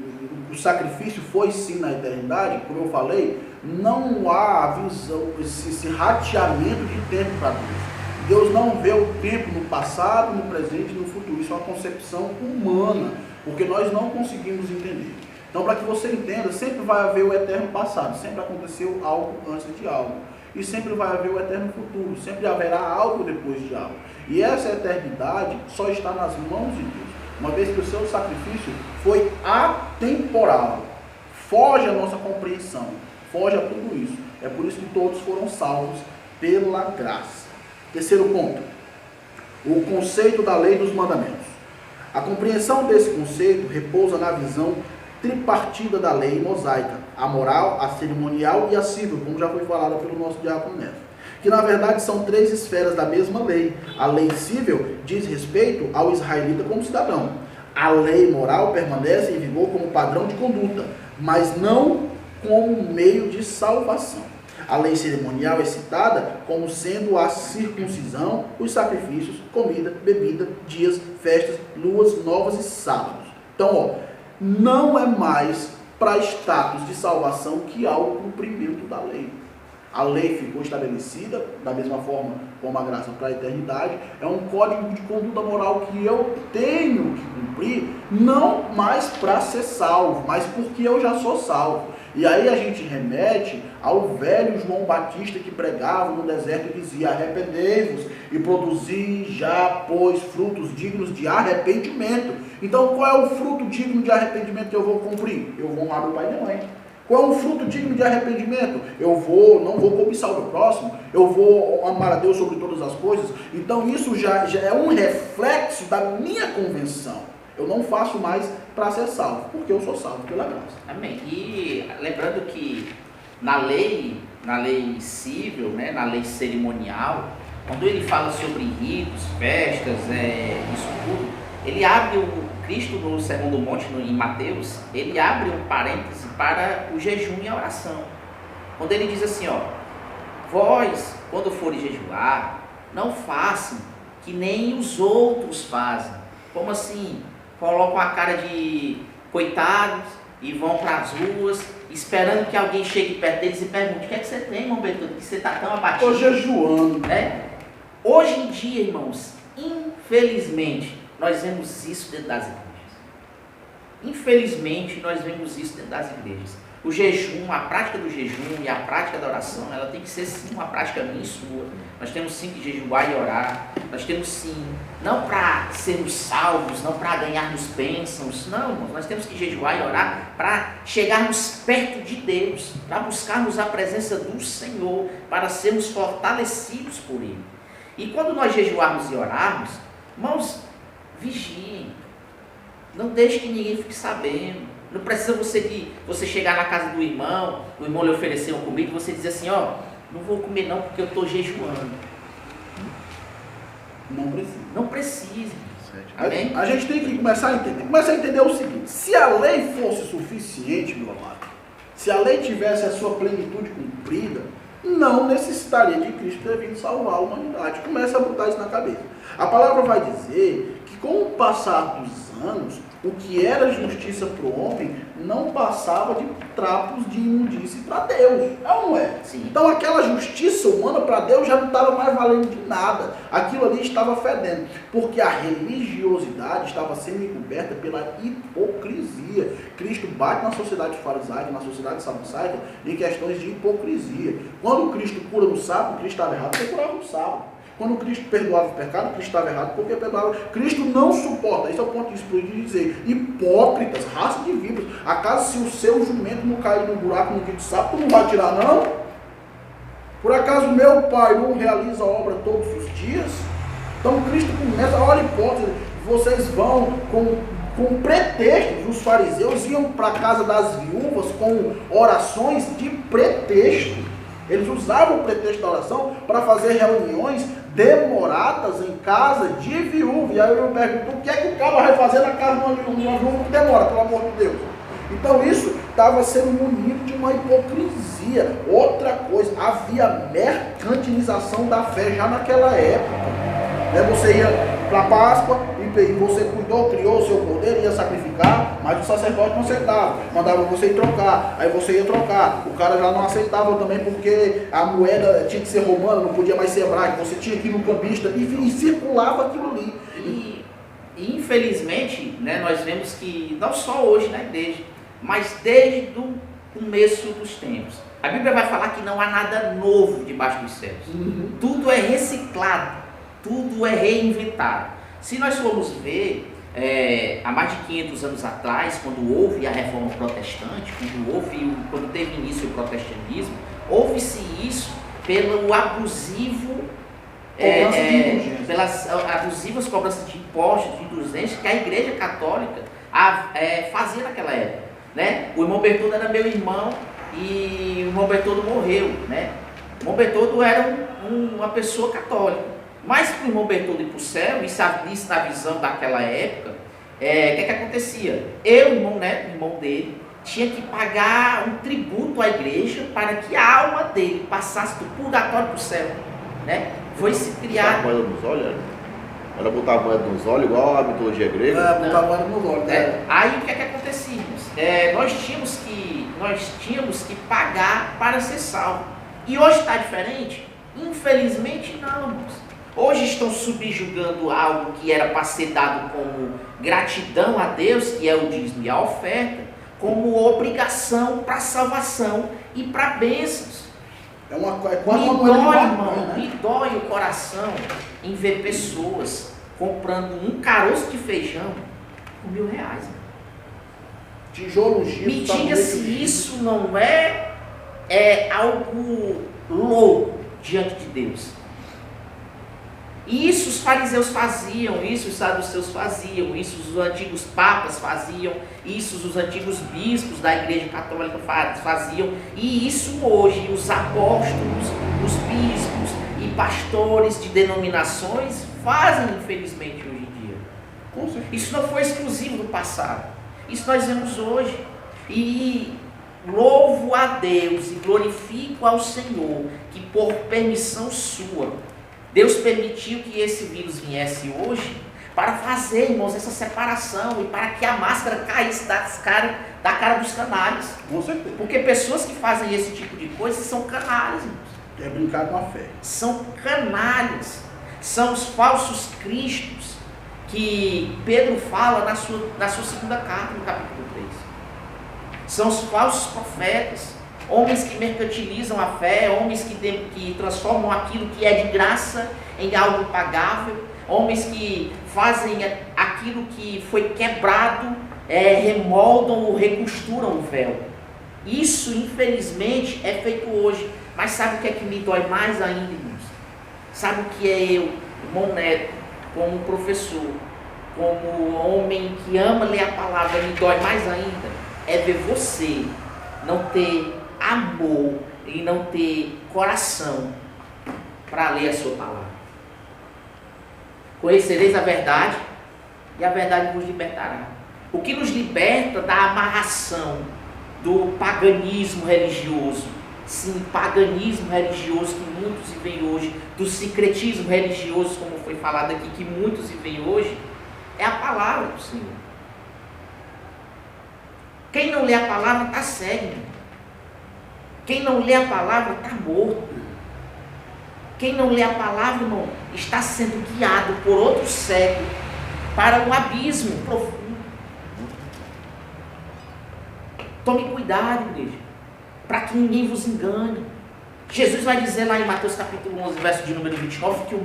B: o sacrifício foi sim na eternidade, como eu falei, não há a visão, esse rateamento de tempo para Deus. Deus não vê o tempo no passado, no presente e no futuro. Isso é uma concepção humana, porque nós não conseguimos entender. Então, para que você entenda, sempre vai haver o eterno passado, sempre aconteceu algo antes de algo. E sempre vai haver o eterno futuro, sempre haverá algo depois de algo. E essa eternidade só está nas mãos de Deus, uma vez que o seu sacrifício foi atemporal. Foge à nossa compreensão, foge a tudo isso. É por isso que todos foram salvos pela graça. Terceiro ponto, o conceito da lei dos mandamentos. A compreensão desse conceito repousa na visão tripartida da lei mosaica, a moral, a cerimonial e a civil, como já foi falado pelo nosso diácono Neto, que na verdade são três esferas da mesma lei. A lei civil diz respeito ao israelita como cidadão. A lei moral permanece em vigor como padrão de conduta, mas não como meio de salvação. A lei cerimonial é citada como sendo a circuncisão, os sacrifícios, comida, bebida, dias, festas, luas novas e sábados. Então, não é mais para status de salvação que há o cumprimento da lei. A lei ficou estabelecida, da mesma forma como a graça para a eternidade, é um código de conduta moral que eu tenho que cumprir, não mais para ser salvo, mas porque eu já sou salvo. E aí a gente remete ao velho João Batista que pregava no deserto e dizia: arrependei-vos e produzi já, pois, frutos dignos de arrependimento. Então, qual é o fruto digno de arrependimento que eu vou cumprir? Eu vou honrar meu pai e minha mãe. Qual é o fruto digno de arrependimento? Eu não vou cobiçar o meu próximo, eu vou amar a Deus sobre todas as coisas. Então, isso já é um reflexo da minha convenção. Eu não faço mais para ser salvo, porque eu sou salvo pela graça.
A: Amém. E lembrando que na lei civil, né, na lei cerimonial, quando ele fala sobre ritos, festas, isso tudo, ele abre Cristo no Sermão do Monte, em Mateus, ele abre um parêntese para o jejum e a oração. Quando ele diz assim, vós, quando forem jejuar, não façam que nem os outros fazem. Como assim? Colocam a cara de coitados e vão para as ruas, esperando que alguém chegue perto deles e pergunte: o que é que você tem, irmão Bertoldo, que você está tão abatido?
B: Estou jejuando.
A: Hoje em dia, irmãos, infelizmente, nós vemos isso dentro das igrejas. Infelizmente, nós vemos isso dentro das igrejas. O jejum, a prática do jejum e a prática da oração, ela tem que ser sim uma prática minha e sua. Nós temos sim que jejuar e orar. Nós temos sim, não para sermos salvos, não para ganharmos bênçãos, não, irmãos. Nós temos que jejuar e orar para chegarmos perto de Deus, para buscarmos a presença do Senhor, para sermos fortalecidos por Ele. E quando nós jejuarmos e orarmos, irmãos, vigiem. Não deixe que ninguém fique sabendo. Não precisa você chegar na casa do irmão, o irmão lhe oferecer uma comida e você dizer assim, ó, não vou comer não porque eu estou jejuando.
B: Não precisa.
A: Não precisa. Amém?
B: A gente tem que começar a entender. Começar a entender o seguinte: se a lei fosse suficiente, meu amado, se a lei tivesse a sua plenitude cumprida, não necessitaria de Cristo ter vindo salvar a humanidade. Começa a botar isso na cabeça. A palavra vai dizer que com o passar dos anos, o que era justiça para o homem não passava de trapos de imundície para Deus. É ou não é?
A: Sim.
B: Então aquela justiça humana para Deus já não estava mais valendo de nada. Aquilo ali estava fedendo. Porque a religiosidade estava sendo encoberta pela hipocrisia. Cristo bate na sociedade farisaica, na sociedade saducaica, em questões de hipocrisia. Quando Cristo cura no sábado, Cristo estava errado porque curava no sábado. Quando Cristo perdoava o pecado, Cristo estava errado porque perdoava. Cristo não suporta, esse é o ponto de explodir de dizer, hipócritas, raça de víboras. Acaso se o seu jumento não cair no buraco no dia de sábado, tu não vai tirar não? Por acaso meu Pai não realiza a obra todos os dias? Então Cristo começa, olha a hipótese, vocês vão com pretextos, os fariseus iam para a casa das viúvas com orações de pretexto. Eles usavam o pretexto da oração para fazer reuniões demoradas em casa de viúva. E aí eu me pergunto, o que é que o cara vai fazer na casa de uma viúva que demora, pelo amor de Deus? Então isso estava sendo munido de uma hipocrisia. Outra coisa, havia mercantilização da fé já naquela época. Você ia para a Páscoa e você cuidou, criou o seu cordeiro, ia sacrificar, mas o sacerdote não aceitava, mandava você ir trocar, aí você ia trocar, o cara já não aceitava também porque a moeda tinha que ser romana, não podia mais ser hebraica, você tinha que ir no cambista e circulava aquilo ali.
A: E infelizmente, né, nós vemos que não só hoje na igreja, mas desde o começo dos tempos, a Bíblia vai falar que não há nada novo debaixo dos céus. Tudo é reciclado, tudo é reinventado. Se nós formos ver, há mais de 500 anos atrás, quando houve a reforma protestante, quando teve início o protestantismo, houve-se isso pelo abusivo, pelas abusivas cobranças de impostos, de indulgências que a Igreja Católica fazia naquela época. Né? O irmão Bertoldo era meu irmão e o irmão Bertoldo morreu. Né? O irmão Bertoldo era uma pessoa católica. Mas para o irmão Bertoldo ir para o céu, isso na visão daquela época, o que acontecia? Eu, irmão Neto, irmão dele, tinha que pagar um tributo à igreja para que a alma dele passasse do purgatório para o céu. Né? Foi se criar.
C: Botar a moeda nos olhos? Ela botava a moeda nos olhos, igual a mitologia grega?
B: Botar a moeda nos olhos.
A: Aí o que acontecia? Nós tínhamos que pagar para ser salvo. E hoje está diferente? Infelizmente não, irmãos. Hoje estão subjugando algo que era para ser dado como gratidão a Deus, que é o dízimo e a oferta, como obrigação para salvação e para bênçãos. Me dói o coração em ver pessoas comprando um caroço de feijão por R$1.000.
B: Tijolo giro.
A: Me diga se isso não é algo louco diante de Deus. E isso os fariseus faziam, isso os saduceus faziam, isso os antigos papas faziam, isso os antigos bispos da Igreja Católica faziam, e isso hoje os apóstolos, os bispos e pastores de denominações fazem, infelizmente, hoje em dia. Isso não foi exclusivo do passado, isso nós vemos hoje. E louvo a Deus e glorifico ao Senhor que por permissão sua, Deus permitiu que esse vírus viesse hoje para fazer, irmãos, essa separação e para que a máscara caísse da cara dos canalhas.
B: Com certeza.
A: Porque pessoas que fazem esse tipo de coisa são canalhas, irmãos.
B: É brincar com a fé.
A: São canalhas. São os falsos cristos que Pedro fala na sua segunda carta, no capítulo 3. São os falsos profetas, homens que mercantilizam a fé, homens que transformam aquilo que é de graça em algo pagável, homens que fazem aquilo que foi quebrado, remoldam ou recosturam o véu. Isso, infelizmente, é feito hoje. Mas sabe o que é que me dói mais ainda, irmãos? Sabe o que é eu, irmão Neto, como professor, como homem que ama ler a palavra, me dói mais ainda? É ver você não ter amor e não ter coração para ler a sua palavra. Conhecereis a verdade e a verdade vos libertará. O que nos liberta da amarração do paganismo religioso, sim, paganismo religioso que muitos vivem hoje, do sincretismo religioso, como foi falado aqui, que muitos vivem hoje, é a palavra do Senhor. Quem não lê a palavra está cego. Quem não lê a palavra está morto. Quem não lê a palavra, irmão, está sendo guiado por outro cego para um abismo profundo. Tome cuidado, igreja, para que ninguém vos engane. Jesus vai dizer lá em Mateus capítulo 11, verso de número 29,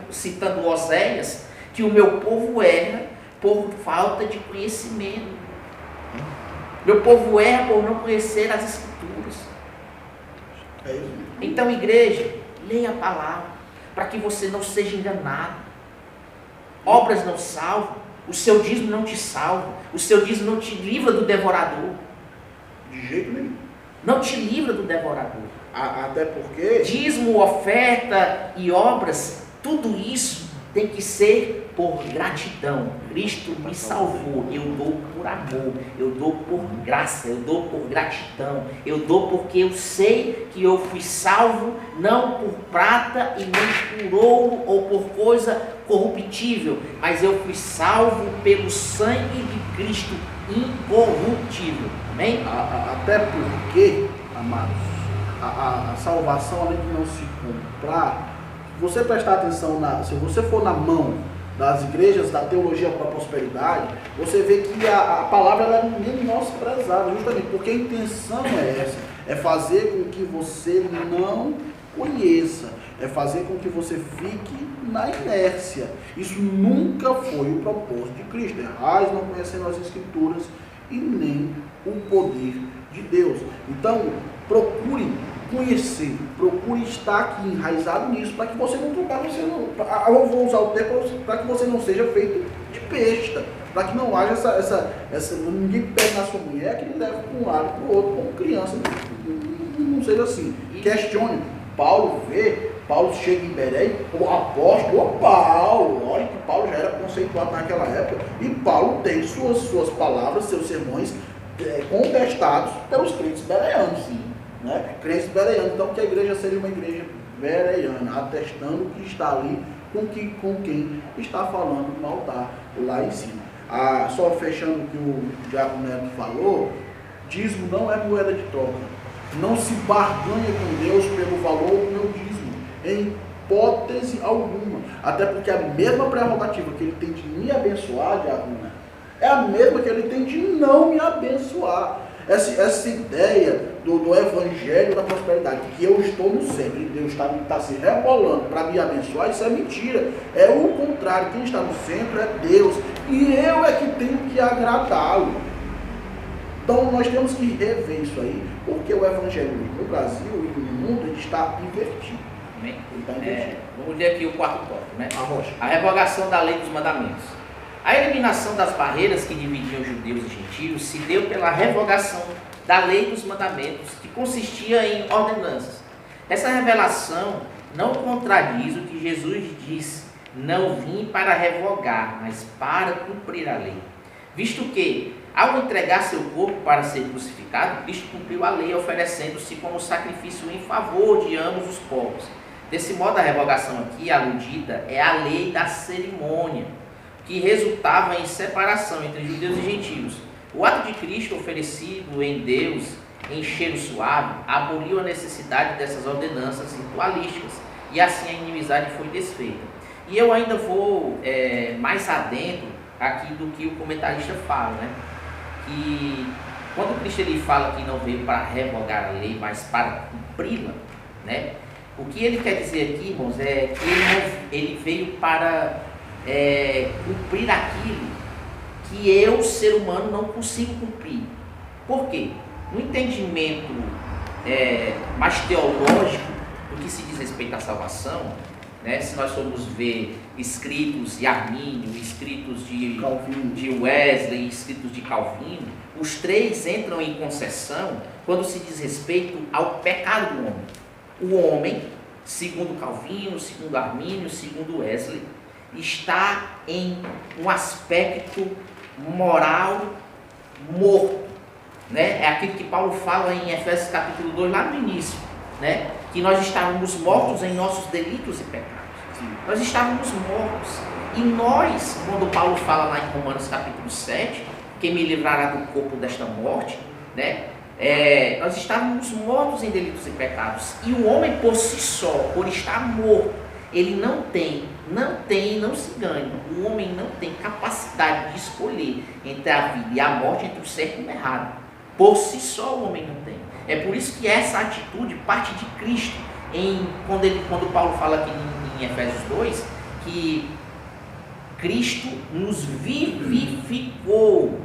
A: citando Oséias, que o meu povo erra por falta de conhecimento. Meu povo erra por não conhecer as Escrituras. Então, igreja, leia a palavra, para que você não seja enganado. Obras não salvam, o seu dízimo não te salva, o seu dízimo não te livra do devorador.
B: De jeito nenhum.
A: Não te livra do devorador.
B: Até porque...
A: Dízimo, oferta e obras, tudo isso tem que ser por gratidão. Cristo me salvou, eu dou por amor, eu dou por graça, eu dou por gratidão, eu dou porque eu sei que eu fui salvo não por prata e nem por ouro ou por coisa corruptível, mas eu fui salvo pelo sangue de Cristo incorruptível. Amém?
B: Até porque, amados, a salvação, além de não se comprar, se você prestar atenção, se você for na mão das igrejas da teologia para a prosperidade, você vê que a palavra ela é menosprezada, justamente porque a intenção é essa, é fazer com que você não conheça, é fazer com que você fique na inércia. Isso nunca foi o propósito de Cristo. Errais não conhecendo as Escrituras e nem o poder de Deus. Então, procure conhecer, procure estar aqui enraizado nisso, para que você não trocar, eu vou usar o termo para que você não seja feito de besta, para que não haja essa ninguém pegue na sua mulher que leva para um lado para o outro como criança, não seja assim. Questione. Paulo chega em Berém, o apóstolo Paulo, olha que Paulo já era conceituado naquela época, e Paulo tem suas palavras, seus sermões contestados pelos crentes bereanos, né? Crentes bereanos, então que a igreja seja uma igreja bereana, atestando que está ali com quem está falando no altar lá em cima. Só fechando o que o Diácono Neto falou, dízimo não é moeda de troca. Não se barganha com Deus pelo valor do meu dízimo, em hipótese alguma. Até porque a mesma prerrogativa que ele tem de me abençoar, Diácono Neto, é a mesma que ele tem de não me abençoar. Essa ideia do evangelho da prosperidade, que eu estou no centro e Deus está se rebolando para me abençoar, isso é mentira. É o contrário, quem está no centro é Deus, e eu é que tenho que agradá-lo. Então nós temos que rever isso aí, porque o evangelho no Brasil e no mundo ele está invertido.
A: Amém?
B: Ele está invertido.
A: Vamos ler aqui o quarto tópico, né?
B: A
A: revogação da lei dos mandamentos. A eliminação das barreiras que dividiam judeus e gentios se deu pela revogação da lei dos mandamentos, que consistia em ordenanças. Essa revelação não contradiz o que Jesus disse: não vim para revogar, mas para cumprir a lei. Visto que, ao entregar seu corpo para ser crucificado, Cristo cumpriu a lei, oferecendo-se como sacrifício em favor de ambos os povos. Desse modo, a revogação aqui aludida é a lei da cerimônia, que resultava em separação entre judeus e gentios. O ato de Cristo oferecido em Deus, em cheiro suave, aboliu a necessidade dessas ordenanças ritualísticas, e assim a inimizade foi desfeita. E eu ainda vou mais adentro aqui do que o comentarista fala, né? Que quando Cristo ele fala que não veio para revogar a lei, mas para cumpri-la, né? O que ele quer dizer aqui, irmãos, é que ele veio para cumprir aquilo que eu, ser humano, não consigo cumprir. Por quê? No entendimento mais teológico do que se diz respeito à salvação, né? Se nós formos ver escritos de Armínio, escritos de Wesley, escritos de Calvino, os três entram em concessão quando se diz respeito ao pecado do homem. O homem, segundo Calvino, segundo Armínio, segundo Wesley, está em um aspecto moral morto, né? É aquilo que Paulo fala em Efésios capítulo 2, lá no início, né? Que nós estávamos mortos em nossos delitos e pecados. Nós estávamos mortos. E nós, quando Paulo fala lá em Romanos capítulo 7, quem me livrará do corpo desta morte, né? Nós estávamos mortos em delitos e pecados. E o homem por si só, por estar morto, ele não se engane, o homem não tem capacidade de escolher entre a vida e a morte, entre o certo e o errado. Por si só o homem não tem. É por isso que essa atitude parte de Cristo. Quando Paulo fala aqui em Efésios 2, que Cristo nos vivificou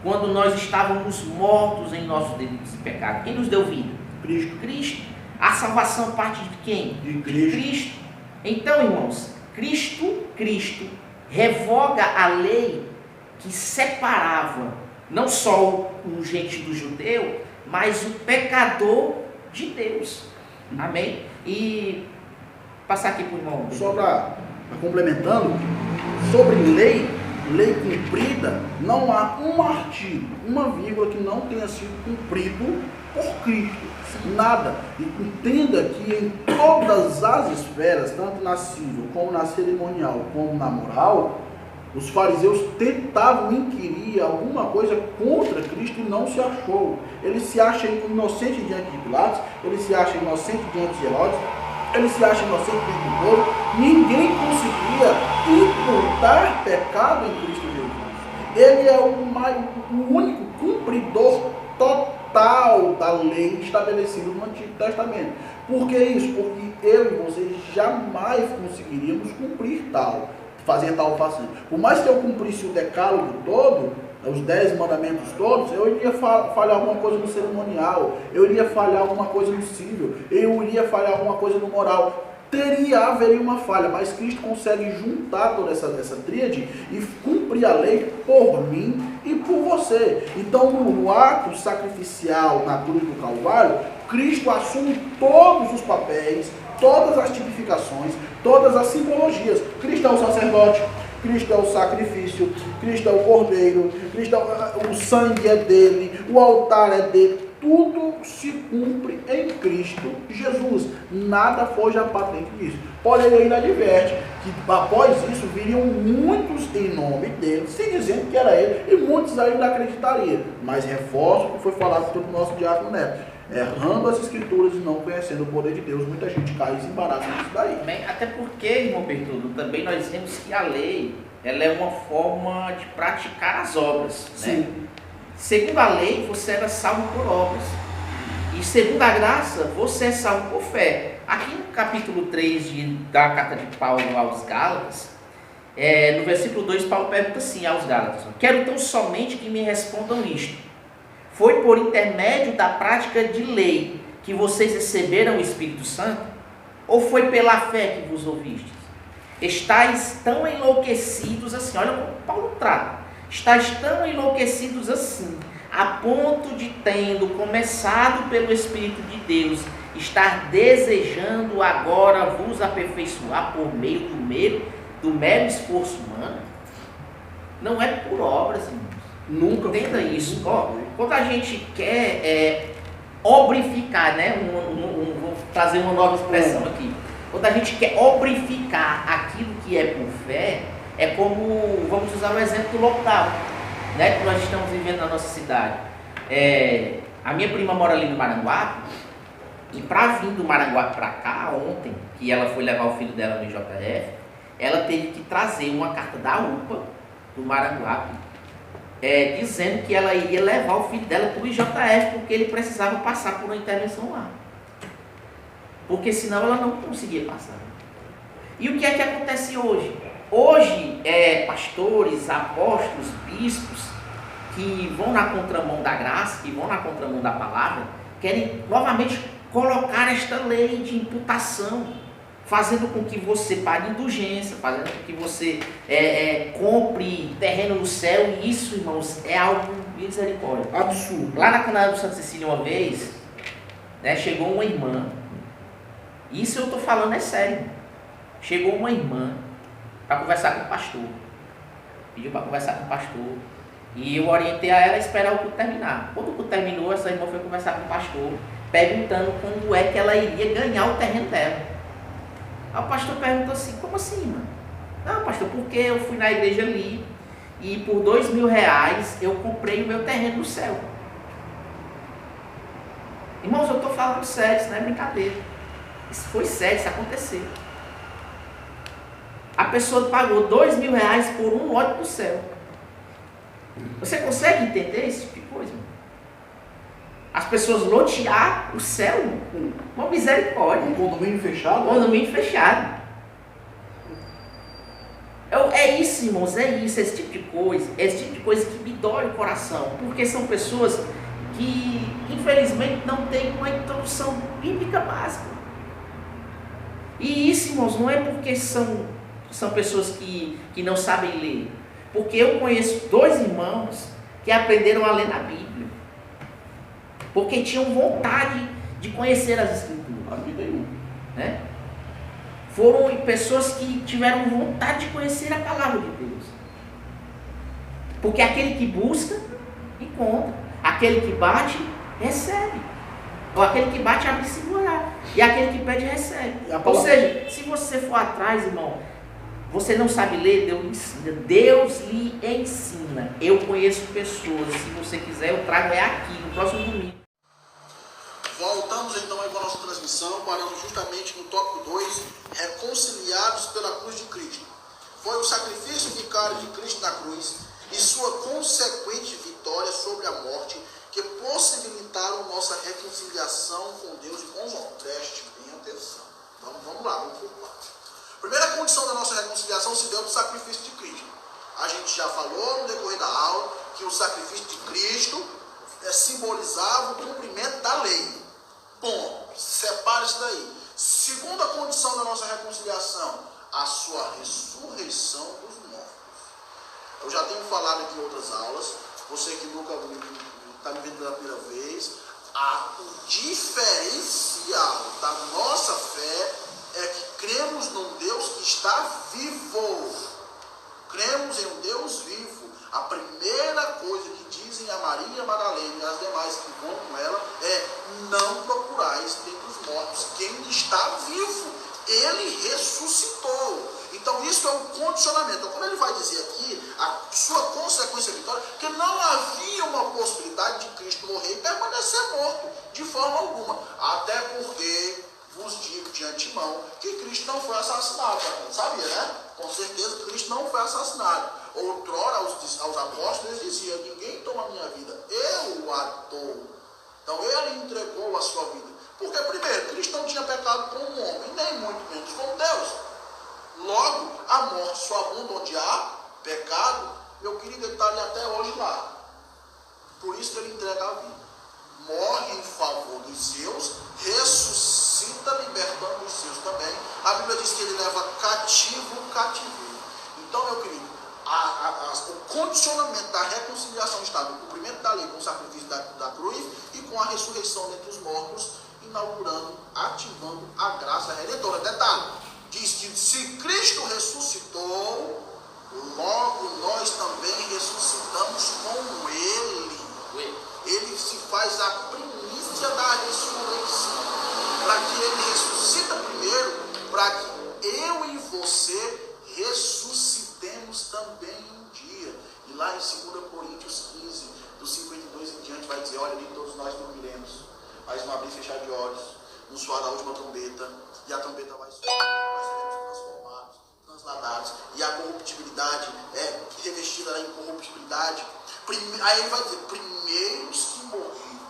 A: quando nós estávamos mortos em nossos delitos e pecados. Quem nos deu vida? Cristo. A salvação parte de quem?
B: De Cristo.
A: Então, irmãos, Cristo revoga a lei que separava não só o gentio do judeu, mas o pecador de Deus. Amém? E passar aqui para o irmão.
B: Só para complementando, sobre lei cumprida, não há um artigo, uma vírgula que não tenha sido cumprido por Cristo. Nada. E entenda que em todas as esferas, tanto na civil, como na cerimonial, como na moral, os fariseus tentavam inquirir alguma coisa contra Cristo e não se achou. Ele se acha inocente diante de Pilatos, ele se acha inocente diante de Herodes, ele se acha inocente diante do povo. Ninguém conseguia imputar pecado em Cristo Jesus. Ele é o único cumpridor total da lei estabelecida no Antigo Testamento. Por que isso? Porque eu e vocês jamais conseguiríamos cumprir fazer tal façanha. Por mais que eu cumprisse o decálogo todo, os 10 mandamentos todos, eu iria falhar alguma coisa no cerimonial, eu iria falhar alguma coisa no civil, eu iria falhar alguma coisa no moral. Haveria uma falha, mas Cristo consegue juntar toda essa tríade e cumprir a lei por mim e por você. Então, no ato sacrificial na cruz do Calvário, Cristo assume todos os papéis, todas as tipificações, todas as simbologias. Cristo é o sacerdote, Cristo é o sacrifício, Cristo é o cordeiro, o sangue é dele, o altar é dele. Tudo se cumpre em Cristo Jesus. Nada foge à patente disso. Porém, ele ainda adverte que após isso viriam muitos em nome dele, se dizendo que era ele, e muitos ainda acreditariam. Mas reforço o que foi falado pelo nosso diácono Neto. Errando as escrituras e não conhecendo o poder de Deus, muita gente cai e se embaraça nisso daí.
A: Bem, até porque, irmão Bertoldo, também nós vemos que a lei, ela é uma forma de praticar as obras, né?
B: Sim.
A: Segundo a lei, você era salvo por obras. E segundo a graça, você é salvo por fé. Aqui no capítulo 3 da carta de Paulo aos Gálatas, no versículo 2, Paulo pergunta assim aos Gálatas: quero tão somente que me respondam isto. Foi por intermédio da prática de lei que vocês receberam o Espírito Santo? Ou foi pela fé que vos ouvistes? Estais tão enlouquecidos assim. Olha como Paulo trata. Estais tão enlouquecidos assim, a ponto de, tendo começado pelo Espírito de Deus, estar desejando agora vos aperfeiçoar por meio do mero esforço humano? Não é por obras, irmãos.
B: Nunca.
A: Entenda isso. Quando a gente quer obrificar, né? Vou trazer uma nova expressão aqui. Quando a gente quer obrificar aquilo que é por fé, é como, vamos usar o exemplo do lockdown, né, que nós estamos vivendo na nossa cidade. A minha prima mora ali no Maranguape, e para vir do Maranguape para cá, ontem, que ela foi levar o filho dela no IJF, ela teve que trazer uma carta da UPA, do Maranguape, dizendo que ela iria levar o filho dela para o IJF, porque ele precisava passar por uma intervenção lá. Porque senão ela não conseguia passar. E o que é que acontece hoje? Hoje, pastores, apóstolos, bispos, que vão na contramão da graça, que vão na contramão da palavra, querem novamente colocar esta lei de imputação, fazendo com que você pague indulgência, fazendo com que você compre terreno no céu, e isso, irmãos, é algo misericórdia.
B: Absurdo.
A: Lá na Canadá do Santa Cecília, uma vez, chegou uma irmã, isso eu estou falando é sério, chegou uma irmã para conversar com o pastor, pediu para conversar com o pastor, e eu orientei a ela a esperar o culto terminar. Quando o culto terminou, essa irmã foi conversar com o pastor, perguntando quando é que ela iria ganhar o terreno dela. Aí o pastor perguntou assim: como assim, irmã? Não, pastor, porque eu fui na igreja ali e por R$2.000 eu comprei o meu terreno no céu. Irmãos, eu estou falando sério, isso não é brincadeira. Isso foi sério, isso aconteceu. A pessoa pagou R$2.000 por um lote do céu. Você consegue entender esse tipo de coisa, irmão? As pessoas lotear o céu, irmão, uma misericórdia.
B: Um condomínio fechado?
A: Condomínio fechado. É isso, irmãos, é isso, esse tipo de coisa que me dói o coração, porque são pessoas que, infelizmente, não têm uma introdução bíblica básica. E isso, irmãos, não é porque são pessoas que não sabem ler, porque eu conheço 2 irmãos que aprenderam a ler na Bíblia, porque tinham vontade de conhecer as Escrituras.
B: A vida é uma.
A: Né? Foram pessoas que tiveram vontade de conhecer a palavra de Deus. Porque aquele que busca, encontra. Aquele que bate, recebe. Ou aquele que bate, abre-se e orar. E aquele que pede, recebe. Ou seja, se você for atrás, irmão, você não sabe ler, Deus lhe ensina. Deus lhe ensina. Eu conheço pessoas, se você quiser, eu trago aqui, no próximo domingo.
B: Voltamos então aí com a nossa transmissão, paramos justamente no tópico 2, reconciliados pela cruz de Cristo. Foi o sacrifício vicário de Cristo na cruz e sua consequente vitória sobre a morte que possibilitaram nossa reconciliação com Deus e com os homens. Preste bem atenção. Vamos lá, vamos por partes. Primeira condição da nossa reconciliação se deu do sacrifício de Cristo. A gente já falou no decorrer da aula que o sacrifício de Cristo simbolizava o cumprimento da lei. Ponto. Separa isso daí. Segunda condição da nossa reconciliação, a sua ressurreição dos mortos. Eu já tenho falado aqui em outras aulas, você que nunca está me vendo pela primeira vez, o diferencial da nossa fé é que cremos num Deus que está vivo. Cremos em um Deus vivo. A primeira coisa que dizem a Maria Madalena e as demais que vão com ela é: não procurais dentre os mortos quem está vivo. Ele ressuscitou. Então isso é um condicionamento. Então, quando ele vai dizer aqui a sua consequência vitória, que não havia uma possibilidade de Cristo morrer e permanecer morto de forma alguma. Até porque vos digo de antemão que Cristo não foi assassinado. Sabia, né? Com certeza Cristo não foi assassinado. Outrora aos apóstolos eles diziam: ninguém toma a minha vida, eu a dou. Então ele entregou a sua vida. Porque primeiro, Cristo não tinha pecado como um homem, nem muito menos como Deus. Logo, a morte só abunda onde há pecado. Meu querido, ele está ali até hoje lá. Por isso que ele entrega a vida. Morre em favor dos seus, ressuscita libertando os seus também. A Bíblia diz que ele leva cativo o cativeiro. Então, meu querido, o condicionamento da reconciliação está no cumprimento da lei com o sacrifício da cruz e com a ressurreição dentre os mortos, inaugurando, ativando a graça redentora. Detalhe, diz que se Cristo ressuscitou, logo nós também ressuscitamos com Ele. Ele se faz a primícia da ressurreição, para que Ele ressuscita primeiro, para que eu e você ressuscitemos também um dia. E lá em 2 Coríntios 15, do 52 em diante, vai dizer: olha, nem todos nós dormiremos, mas no abrir e fechar de olhos, no soar da última trombeta, e a trombeta vai soar, nós seremos transformados trasladados e a corruptibilidade é revestida na incorruptibilidade. Aí ele vai dizer, primeiros que morreram,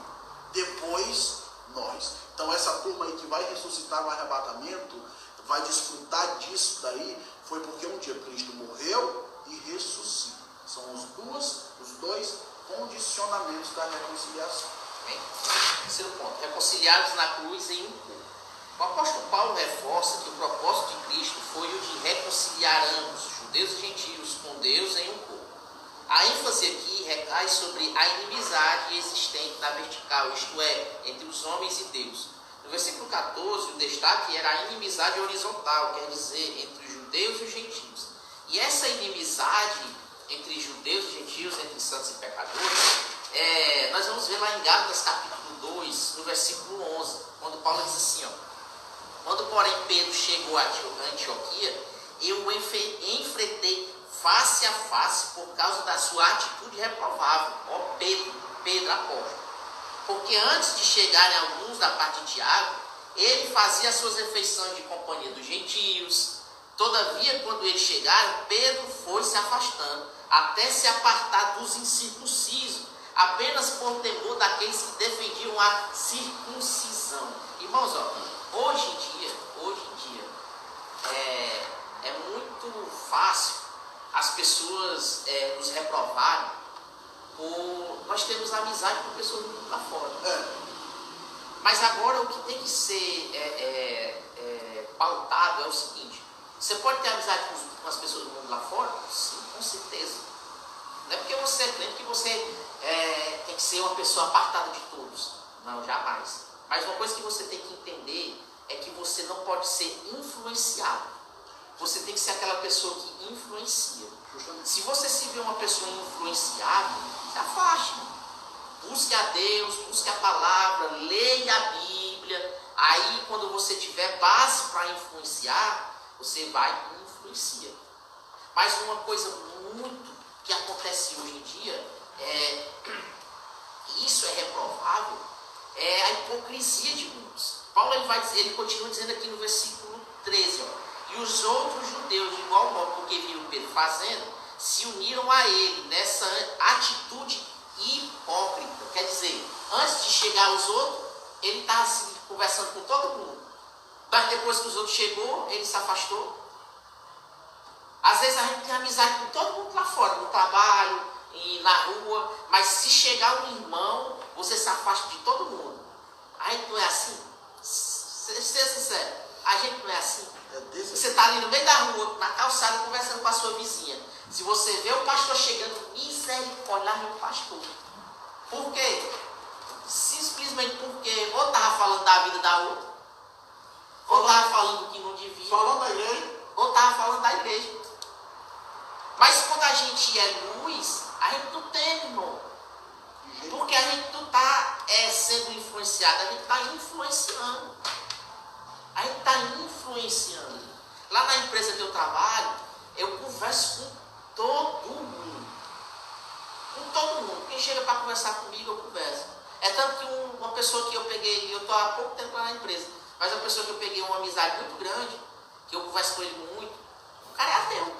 B: depois nós. Então essa turma aí que vai ressuscitar no arrebatamento, vai desfrutar disso daí, foi porque um dia Cristo morreu e ressuscita. São os dois condicionamentos da reconciliação.
A: Bem, terceiro ponto, reconciliados na cruz em um corpo. O apóstolo Paulo reforça que o propósito de Cristo foi o de reconciliar ambos, judeus e gentios, com Deus em um corpo. A ênfase aqui recai sobre a inimizade existente na vertical, isto é, entre os homens e Deus. No versículo 14, o destaque era a inimizade horizontal, quer dizer, entre os judeus e os gentios. E essa inimizade entre judeus e gentios, entre santos e pecadores, nós vamos ver lá em Gálatas capítulo 2, no versículo 11, quando Paulo diz assim, quando porém Pedro chegou a Antioquia, eu o enfrentei face a face por causa da sua atitude reprovável, Pedro apóstolo. Porque antes de chegarem alguns da parte de Tiago, ele fazia as suas refeições de companhia dos gentios. Todavia, quando eles chegaram, Pedro foi se afastando, até se apartar dos incircuncisos, apenas por temor daqueles que defendiam a circuncisão. Irmãos, hoje em dia, é muito fácil as pessoas nos reprovarem por nós termos amizade com pessoas do mundo lá fora. Mas agora o que tem que ser pautado é o seguinte: você pode ter amizade com as pessoas do mundo lá fora? Sim, com certeza. Não é porque você é crente que você tem que ser uma pessoa apartada de todos. Não, jamais. Mas uma coisa que você tem que entender é que você não pode ser influenciado. Você tem que ser aquela pessoa que influencia. Se você se vê uma pessoa influenciada, se afaste. Busque a Deus, busque a palavra, leia a Bíblia. Aí, quando você tiver base para influenciar, você vai e influencia. Mas uma coisa muito que acontece hoje em dia, e isso é reprovável, é a hipocrisia de muitos. Paulo ele continua dizendo aqui no versículo 13, e os outros judeus, de igual modo, porque viram Pedro fazendo, se uniram a ele nessa atitude hipócrita. Quer dizer, antes de chegar aos outros, ele estava assim, conversando com todo mundo. Mas depois que os outros chegou, ele se afastou. Às vezes a gente tem amizade com todo mundo lá fora, no trabalho e na rua, mas se chegar um irmão, você se afasta de todo mundo. A gente não é assim? Seja sincero, a gente não é assim? Você está ali no meio da rua, na calçada, conversando com a sua vizinha. Se você vê o pastor chegando, misericórdia, lá meu pastor. Por quê? Simplesmente porque ou estava falando da vida da outra, ou estava falando que não devia,
B: Falando da igreja,
A: ou estava falando da igreja. Mas quando a gente é luz, a gente não tem, irmão. Porque a gente não está sendo influenciado, a gente está influenciando. A gente está influenciando. Lá na empresa que eu trabalho, eu converso com todo mundo. Com todo mundo. Quem chega para conversar comigo, eu converso. É tanto que uma pessoa que eu peguei, eu estou há pouco tempo lá na empresa, mas uma pessoa que eu peguei uma amizade muito grande, que eu converso com ele muito, o cara é ateu.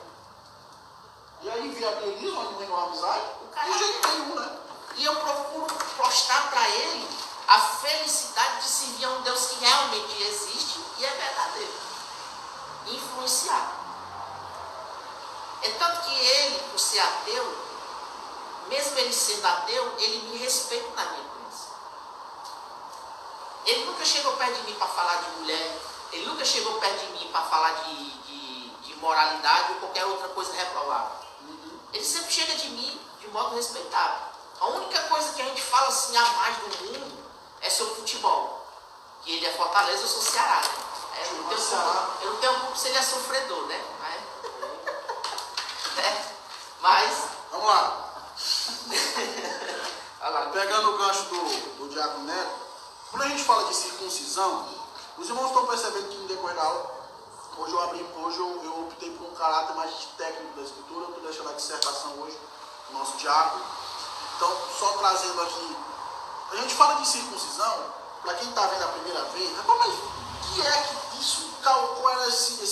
B: e aí viabiliza uma amizade?
A: O cara
B: De jeito nenhum, né?
A: E eu procuro mostrar para ele a felicidade de servir a um Deus que realmente existe e é verdadeiro. Influenciar. É tanto que ele, por ser ateu, mesmo ele sendo ateu, ele me respeita na minha crença. Ele nunca chegou perto de mim para falar de mulher, ele nunca chegou perto de mim para falar de moralidade ou qualquer outra coisa reprovável. Ele sempre chega de mim de modo respeitável. A única coisa que a gente fala assim a mais do mundo é sobre futebol. Que ele é Fortaleza, eu sou Ceará. Eu não tenho culpa se ele é sofredor, né? Mas
B: Vamos lá.
A: olha lá.
B: Pegando o gancho do Diácono Neto, quando a gente fala de circuncisão, os irmãos estão percebendo que no decorrer da aula, hoje eu optei por um caráter mais técnico da escritura, eu estou deixando a dissertação hoje do nosso diácono. Então, só trazendo aqui, a gente fala de circuncisão, para quem está vendo a primeira vez, rapaz, mas o que é que isso, qual era esse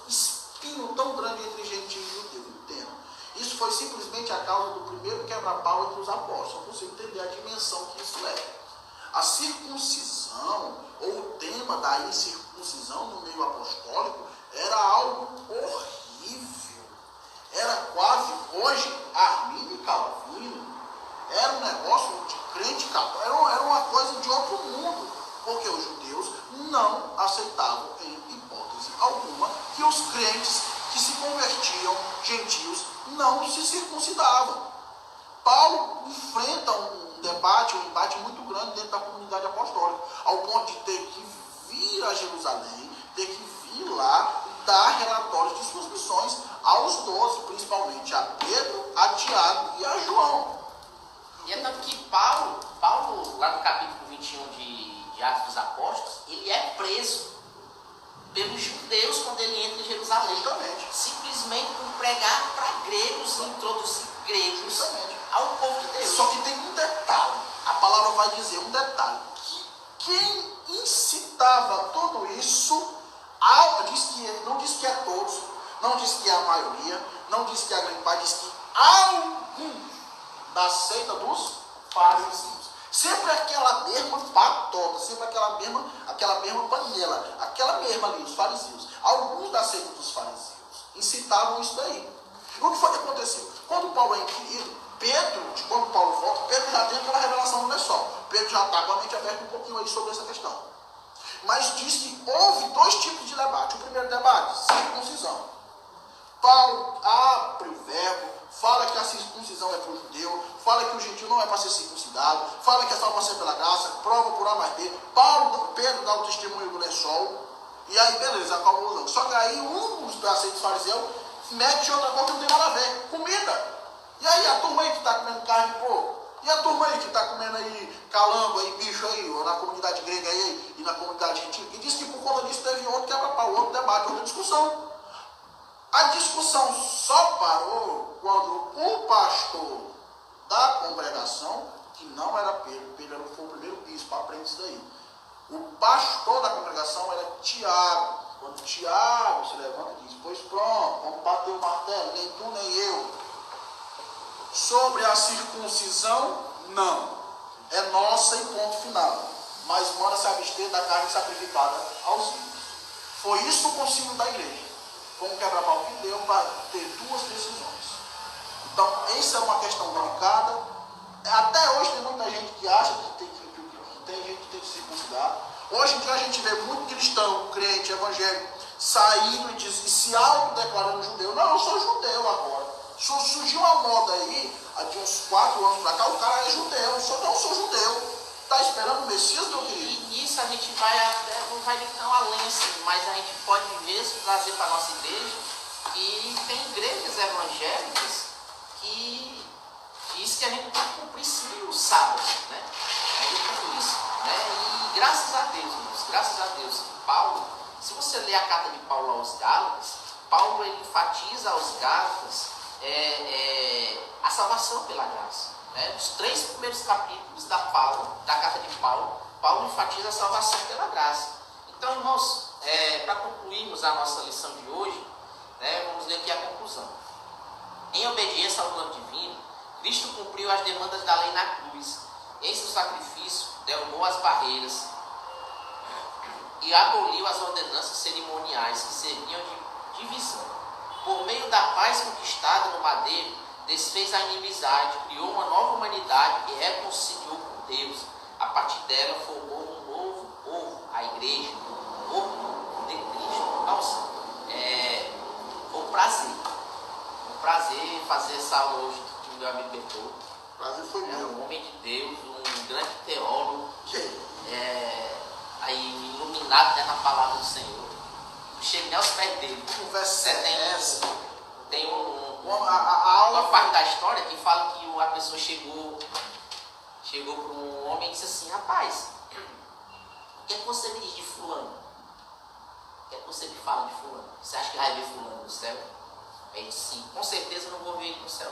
B: espírito fino, tão grande entre gentios e judeus? Entenda. Isso foi simplesmente a causa do primeiro quebra-pau entre os apóstolos. Só consigo entender a dimensão que isso é. A circuncisão, ou o tema da incircuncisão no meio apostólico, era algo horrível. Era quase, hoje, Armínio e Calvino. Era um negócio de crente católico, era uma coisa de outro mundo. Porque os judeus não aceitavam, em hipótese alguma, que os crentes que se convertiam, gentios, não se circuncidavam. Paulo enfrenta um embate muito grande dentro da comunidade apostólica, ao ponto de ter que vir a Jerusalém, ter que vir lá dar relatórios de suas missões aos 12, principalmente a Pedro, a Tiago e a João.
A: E é tanto que Paulo, lá no capítulo 21 de Atos dos Apóstolos, ele é preso pelos judeus quando ele entra em Jerusalém.
B: Justamente.
A: Simplesmente por pregar para gregos e introduzir gregos
B: Justamente.
A: ao povo de Deus.
B: Só que tem um detalhe, a palavra vai dizer um detalhe, que quem incitava tudo isso, não diz que é todos, não diz que é a maioria, não diz que é a grande parte, diz que alguns da seita dos fariseus. Sempre aquela mesma patota, sempre aquela mesma panela, aquela mesma ali, os fariseus. Alguns da seita dos fariseus incitavam isso daí. O que foi que aconteceu? Quando Paulo é inquirido, quando Paulo volta, Pedro já tem aquela revelação no lençol. Pedro já está com a mente aberta um pouquinho aí sobre essa questão. Mas diz que houve dois tipos de debate. O primeiro debate, circuncisão. Paulo abre o verbo, fala que a circuncisão é para o judeu, fala que o gentil não é para ser circuncidado, fala que é salvação pela graça, prova por A mais B. Pedro dá o testemunho do lençol, e aí beleza, acalma o jogo. Só que aí um dos aceitos fariseus mete outra coisa que não tem nada a ver, comida. E aí a turma aí que está comendo carne de porco, e a turma aí que está comendo aí calango aí, bicho aí, ou na comunidade grega aí, e na comunidade gentil, e diz que por conta disso teve outro quebra-pau, outro debate, outra discussão. A discussão só parou quando o pastor da congregação, que não era Pedro foi o primeiro bispo, aprende isso daí. O pastor da congregação era Tiago. Quando Tiago se levanta e diz, pois pronto, vamos bater o martelo, nem tu nem eu. Sobre a circuncisão, não. É nossa e ponto final. Mas manda se abster da carne sacrificada aos ídolos. Foi isso o concílio da igreja. Foi um quebra-pau que deu para ter duas decisões. Então, essa é uma questão delicada. Até hoje tem muita gente que acha que tem gente que tem que se circuncidar. Hoje em dia a gente vê muito cristão, crente, evangélico, saindo e se autodeclarando judeu. Não, eu sou judeu agora. Surgiu uma moda aí, de uns 4 anos para cá, o cara é judeu. Eu sou judeu. Está esperando o Messias, meu querido?
A: E nisso a gente vai até, não vai tão além assim, mas a gente pode mesmo trazer para a nossa igreja que tem igrejas evangélicas que diz que a gente tem que cumprir sim o sábado, né? Tudo isso, né? E graças a Deus, irmãos, graças a Deus, que Paulo, se você ler a carta de Paulo aos Gálatas, Paulo ele enfatiza aos Gálatas a salvação pela graça. Os 3 primeiros capítulos da carta de Paulo enfatiza a salvação pela graça. Então, irmãos, para concluirmos a nossa lição de hoje, vamos ler aqui a conclusão. Em obediência ao plano divino, Cristo cumpriu as demandas da lei na cruz. Em seu sacrifício, derrubou as barreiras e aboliu as ordenanças cerimoniais que serviam de divisão. Por meio da paz conquistada no madeiro, desfez a inimizade, criou uma nova humanidade e reconciliou com Deus. A partir dela formou um novo povo, a igreja, o corpo de Cristo. Nossa, foi um prazer fazer essa aula hoje com o meu amigo Bertô.
B: O prazer foi meu.
A: Um homem de Deus, um grande teólogo, aí iluminado na palavra do Senhor. Não chego nem aos pés dele.
B: Conversa é essa?
A: Tem
B: a aula
A: uma parte da história que fala que a pessoa chegou para um homem e disse assim, rapaz, o que é que você me diz de fulano? O que é que você me fala de fulano? Você acha que vai ver fulano no céu? Ele disse, sim, com certeza eu não vou ver ele no céu.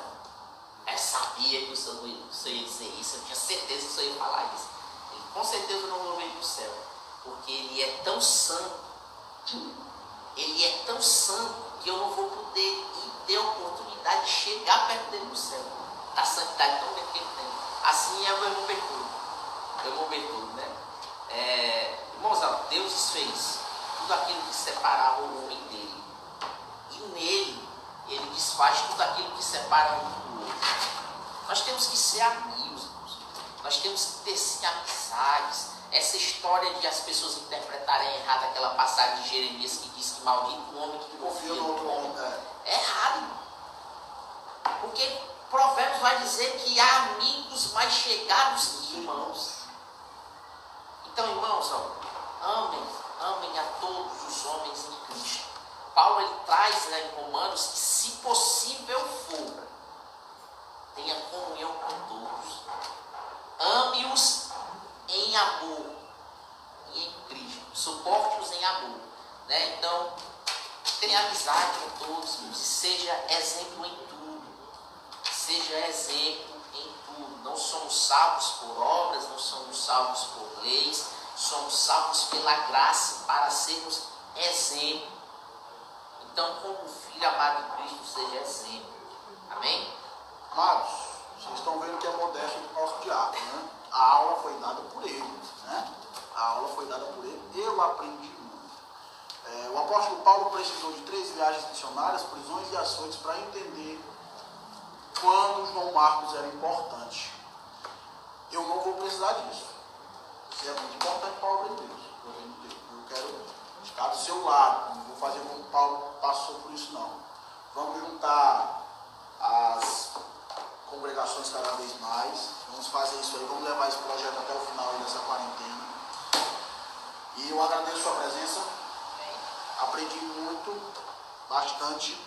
A: Eu sabia que o senhor ia dizer isso, eu tinha certeza que o senhor ia falar isso. Ele, com certeza eu não vou ver ele no céu, porque ele é tão santo, que porque eu não vou poder ir ter oportunidade de chegar perto dele no céu, da santidade tão bem que ele tem. Assim é o meu irmão Bertoldo, né? Irmãos, Deus fez tudo aquilo que separava o homem dele, e nele ele desfaz tudo aquilo que separa um do outro. Nós temos que ser amigos, irmãos. Nós temos que ter sim amizades. Essa história de as pessoas interpretarem errado aquela passagem de Jeremias que diz que maldito o homem que confia no outro homem, é errado, irmão. Porque Provérbios vai dizer que há amigos mais chegados que irmãos. Então, irmãos, amem a todos os homens em Cristo. Paulo ele traz, né, em Romanos que, se possível for, tenha comunhão com todos. Ame-os em amor e em Cristo. Suporte-os em amor. Né? Então, tenha amizade com todos, e seja exemplo em tudo. Seja exemplo em tudo. Não somos salvos por obras, não somos salvos por leis, somos salvos pela graça para sermos exemplo. Então, como filho amado de Cristo, seja exemplo. Amém?
B: Amados, vocês estão vendo que é modesto do nosso diácono, né? A aula foi dada por ele, né? A aula foi dada por ele, eu aprendi muito. O apóstolo Paulo precisou de 3 viagens missionárias, prisões e açoites para entender quando João Marcos era importante. Eu não vou precisar disso. Isso é muito importante para a obra de Deus. Eu quero estar do seu lado, não vou fazer como Paulo passou por isso não. Vamos juntar as congregações cada vez mais, vamos fazer isso aí, vamos levar esse projeto até o final dessa quarentena. E eu agradeço a sua presença, aprendi muito, bastante.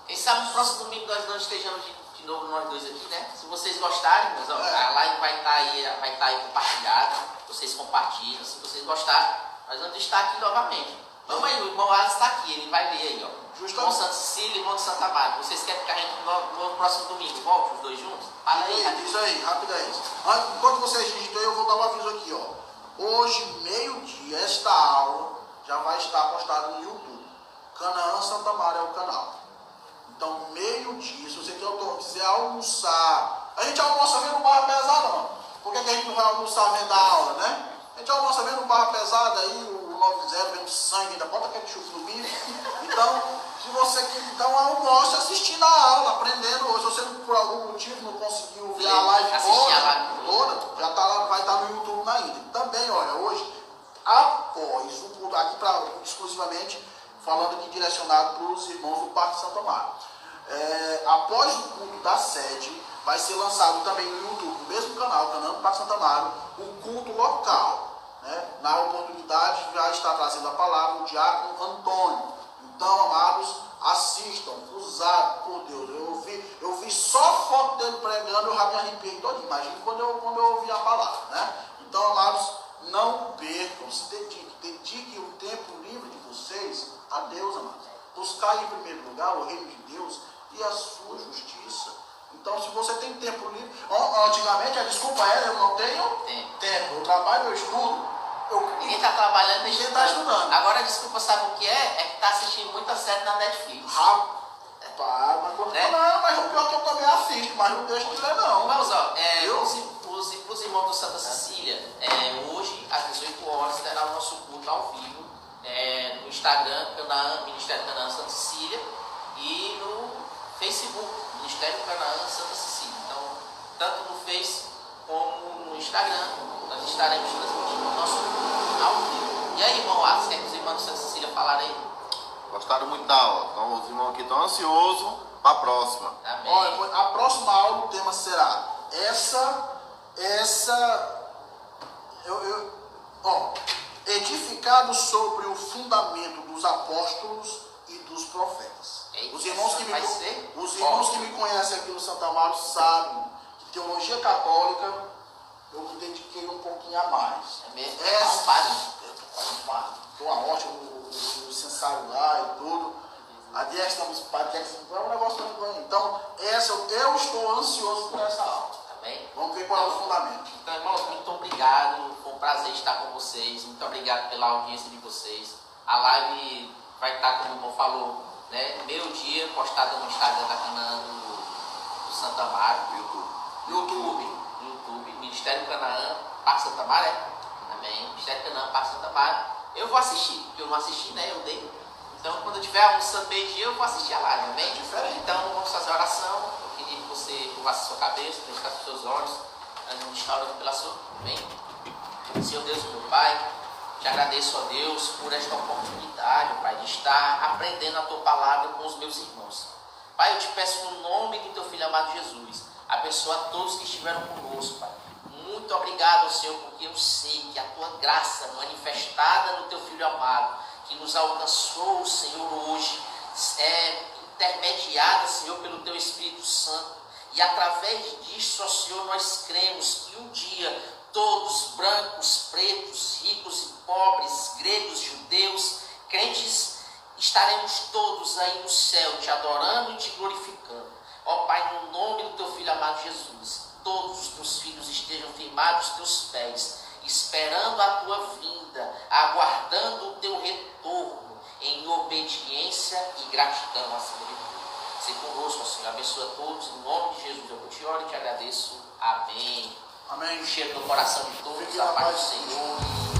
A: Quem sabe no próximo domingo nós não estejamos de novo nós dois aqui, né? Se vocês gostarem, mas, a live vai estar aí compartilhada, vocês compartilham, se vocês gostarem, nós vamos estar aqui novamente. Vamos aí, o irmão Alisson está aqui, ele vai ler aí, ó. Irmão Santa Cecília e irmão de Santa Maria. Vocês querem que a gente no próximo domingo volte os dois juntos? Fala aí,
B: isso aí, rapidez. Enquanto vocês digitam, eu vou dar um aviso aqui, ó. Hoje, meio-dia, esta aula já vai estar postada no YouTube. Canaã Santa Maria é o canal. Então, meio-dia, se você quiser almoçar, a gente almoça vendo barra pesada, não? Por que a gente não vai almoçar vendo a aula, né? A gente almoça vendo barra pesada aí, o 90, vendo sangue, ainda bota aquele chufo no bico. Então, se você quer, almoce assistindo a aula, aprendendo. Hoje, se você por algum motivo não conseguiu ver a live toda, já tá lá, vai estar no YouTube ainda. Também, olha, hoje, após o culto, aqui exclusivamente, falando aqui direcionado para os irmãos do Parque Santo Amaro. Após o culto da sede, vai ser lançado também no YouTube, no mesmo canal, Canaã do Parque Santo Amaro, o culto local. Né? Na oportunidade, já está trazendo a palavra o diácono Antônio. Então, amados, assistam, usado por Deus. Eu vi só foto dele pregando, eu já me arrepiei todo. Imagina quando eu ouvi a palavra. Né? Então, amados, não percam, se dediquem o tempo livre de vocês a Deus, amados. Buscar em primeiro lugar o reino de Deus e a sua justiça. Então, se você tem tempo livre, antigamente a desculpa era: eu não tenho tempo, eu trabalho, eu estudo.
A: Ninguém está trabalhando,
B: ninguém está estudando.
A: Agora a desculpa, sabe o que é? É que está assistindo muita série na Netflix.
B: Mas o pior é que eu também assisto, mas não deixo de ler não.
A: Vamos, os irmãos do Santa Cecília, hoje às 18 horas terá o nosso culto ao vivo no Instagram, Ministério Canaã Santa Cecília, e no Facebook, Ministério Canaã Santa Cecília. Então, tanto no Face como no Instagram, nós estaremos transmitindo o nosso culto ao vivo. E aí, irmão Atos, quer que os irmãos de Santa Cecília falarem aí?
C: Gostaram muito da aula. Então, os irmãos aqui estão ansiosos para a próxima.
A: Amém.
B: Olha, a próxima aula, o tema será edificado sobre o fundamento dos apóstolos e dos profetas. Os irmãos que me conhecem aqui no Santa Amaro sabem que teologia católica eu me dediquei um pouquinho a mais.
A: É mesmo?
B: Estou a ótima, o censário lá e tudo. A Diex é um negócio tranquilo. Então, eu estou ansioso por essa aula.
A: Amém?
B: Vamos ver qual é o fundamento.
A: Então, irmãos, muito obrigado. Foi um prazer estar com vocês. Muito obrigado pela audiência de vocês. A live vai estar, como o irmão falou, né, meio-dia, postada no Instagram da Canaã do Santa Amaro, no YouTube, Ministério Canaã, Parque Santa Amaro, Amém. Ministério Canaã, Parque Santa Amaro. Eu vou assistir, porque eu não assisti, né, eu dei. Então, quando eu estiver almoçando meio-dia, eu vou assistir a live, amém? Então, vamos fazer a oração. Eu queria que você curvasse a sua cabeça, fechasse os seus olhos. Nós vamos estar orando pela sua, amém? Senhor Deus, meu Pai, te agradeço, ó Deus, por esta oportunidade, Pai, de estar aprendendo a Tua Palavra com os meus irmãos. Pai, eu te peço no nome do Teu Filho amado Jesus, abençoa a todos que estiveram conosco, Pai. Muito obrigado, Senhor, porque eu sei que a Tua graça manifestada no Teu Filho amado, que nos alcançou, Senhor, hoje, é intermediada, Senhor, pelo Teu Espírito Santo. E através disso, ó Senhor, nós cremos que um dia todos, brancos, pretos, ricos e pobres, gregos, judeus, crentes, estaremos todos aí no céu, te adorando e te glorificando. Ó Pai, no nome do Teu Filho amado Jesus, todos os Teus filhos estejam firmados aos Teus pés, esperando a Tua vinda, aguardando o Teu retorno, em obediência e gratidão acima de tudo. Se conosco, Senhor, abençoa todos, em nome de Jesus, eu te oro e te agradeço. Amém.
B: Amém.
A: O cheiro no coração de todos, a paz do Senhor.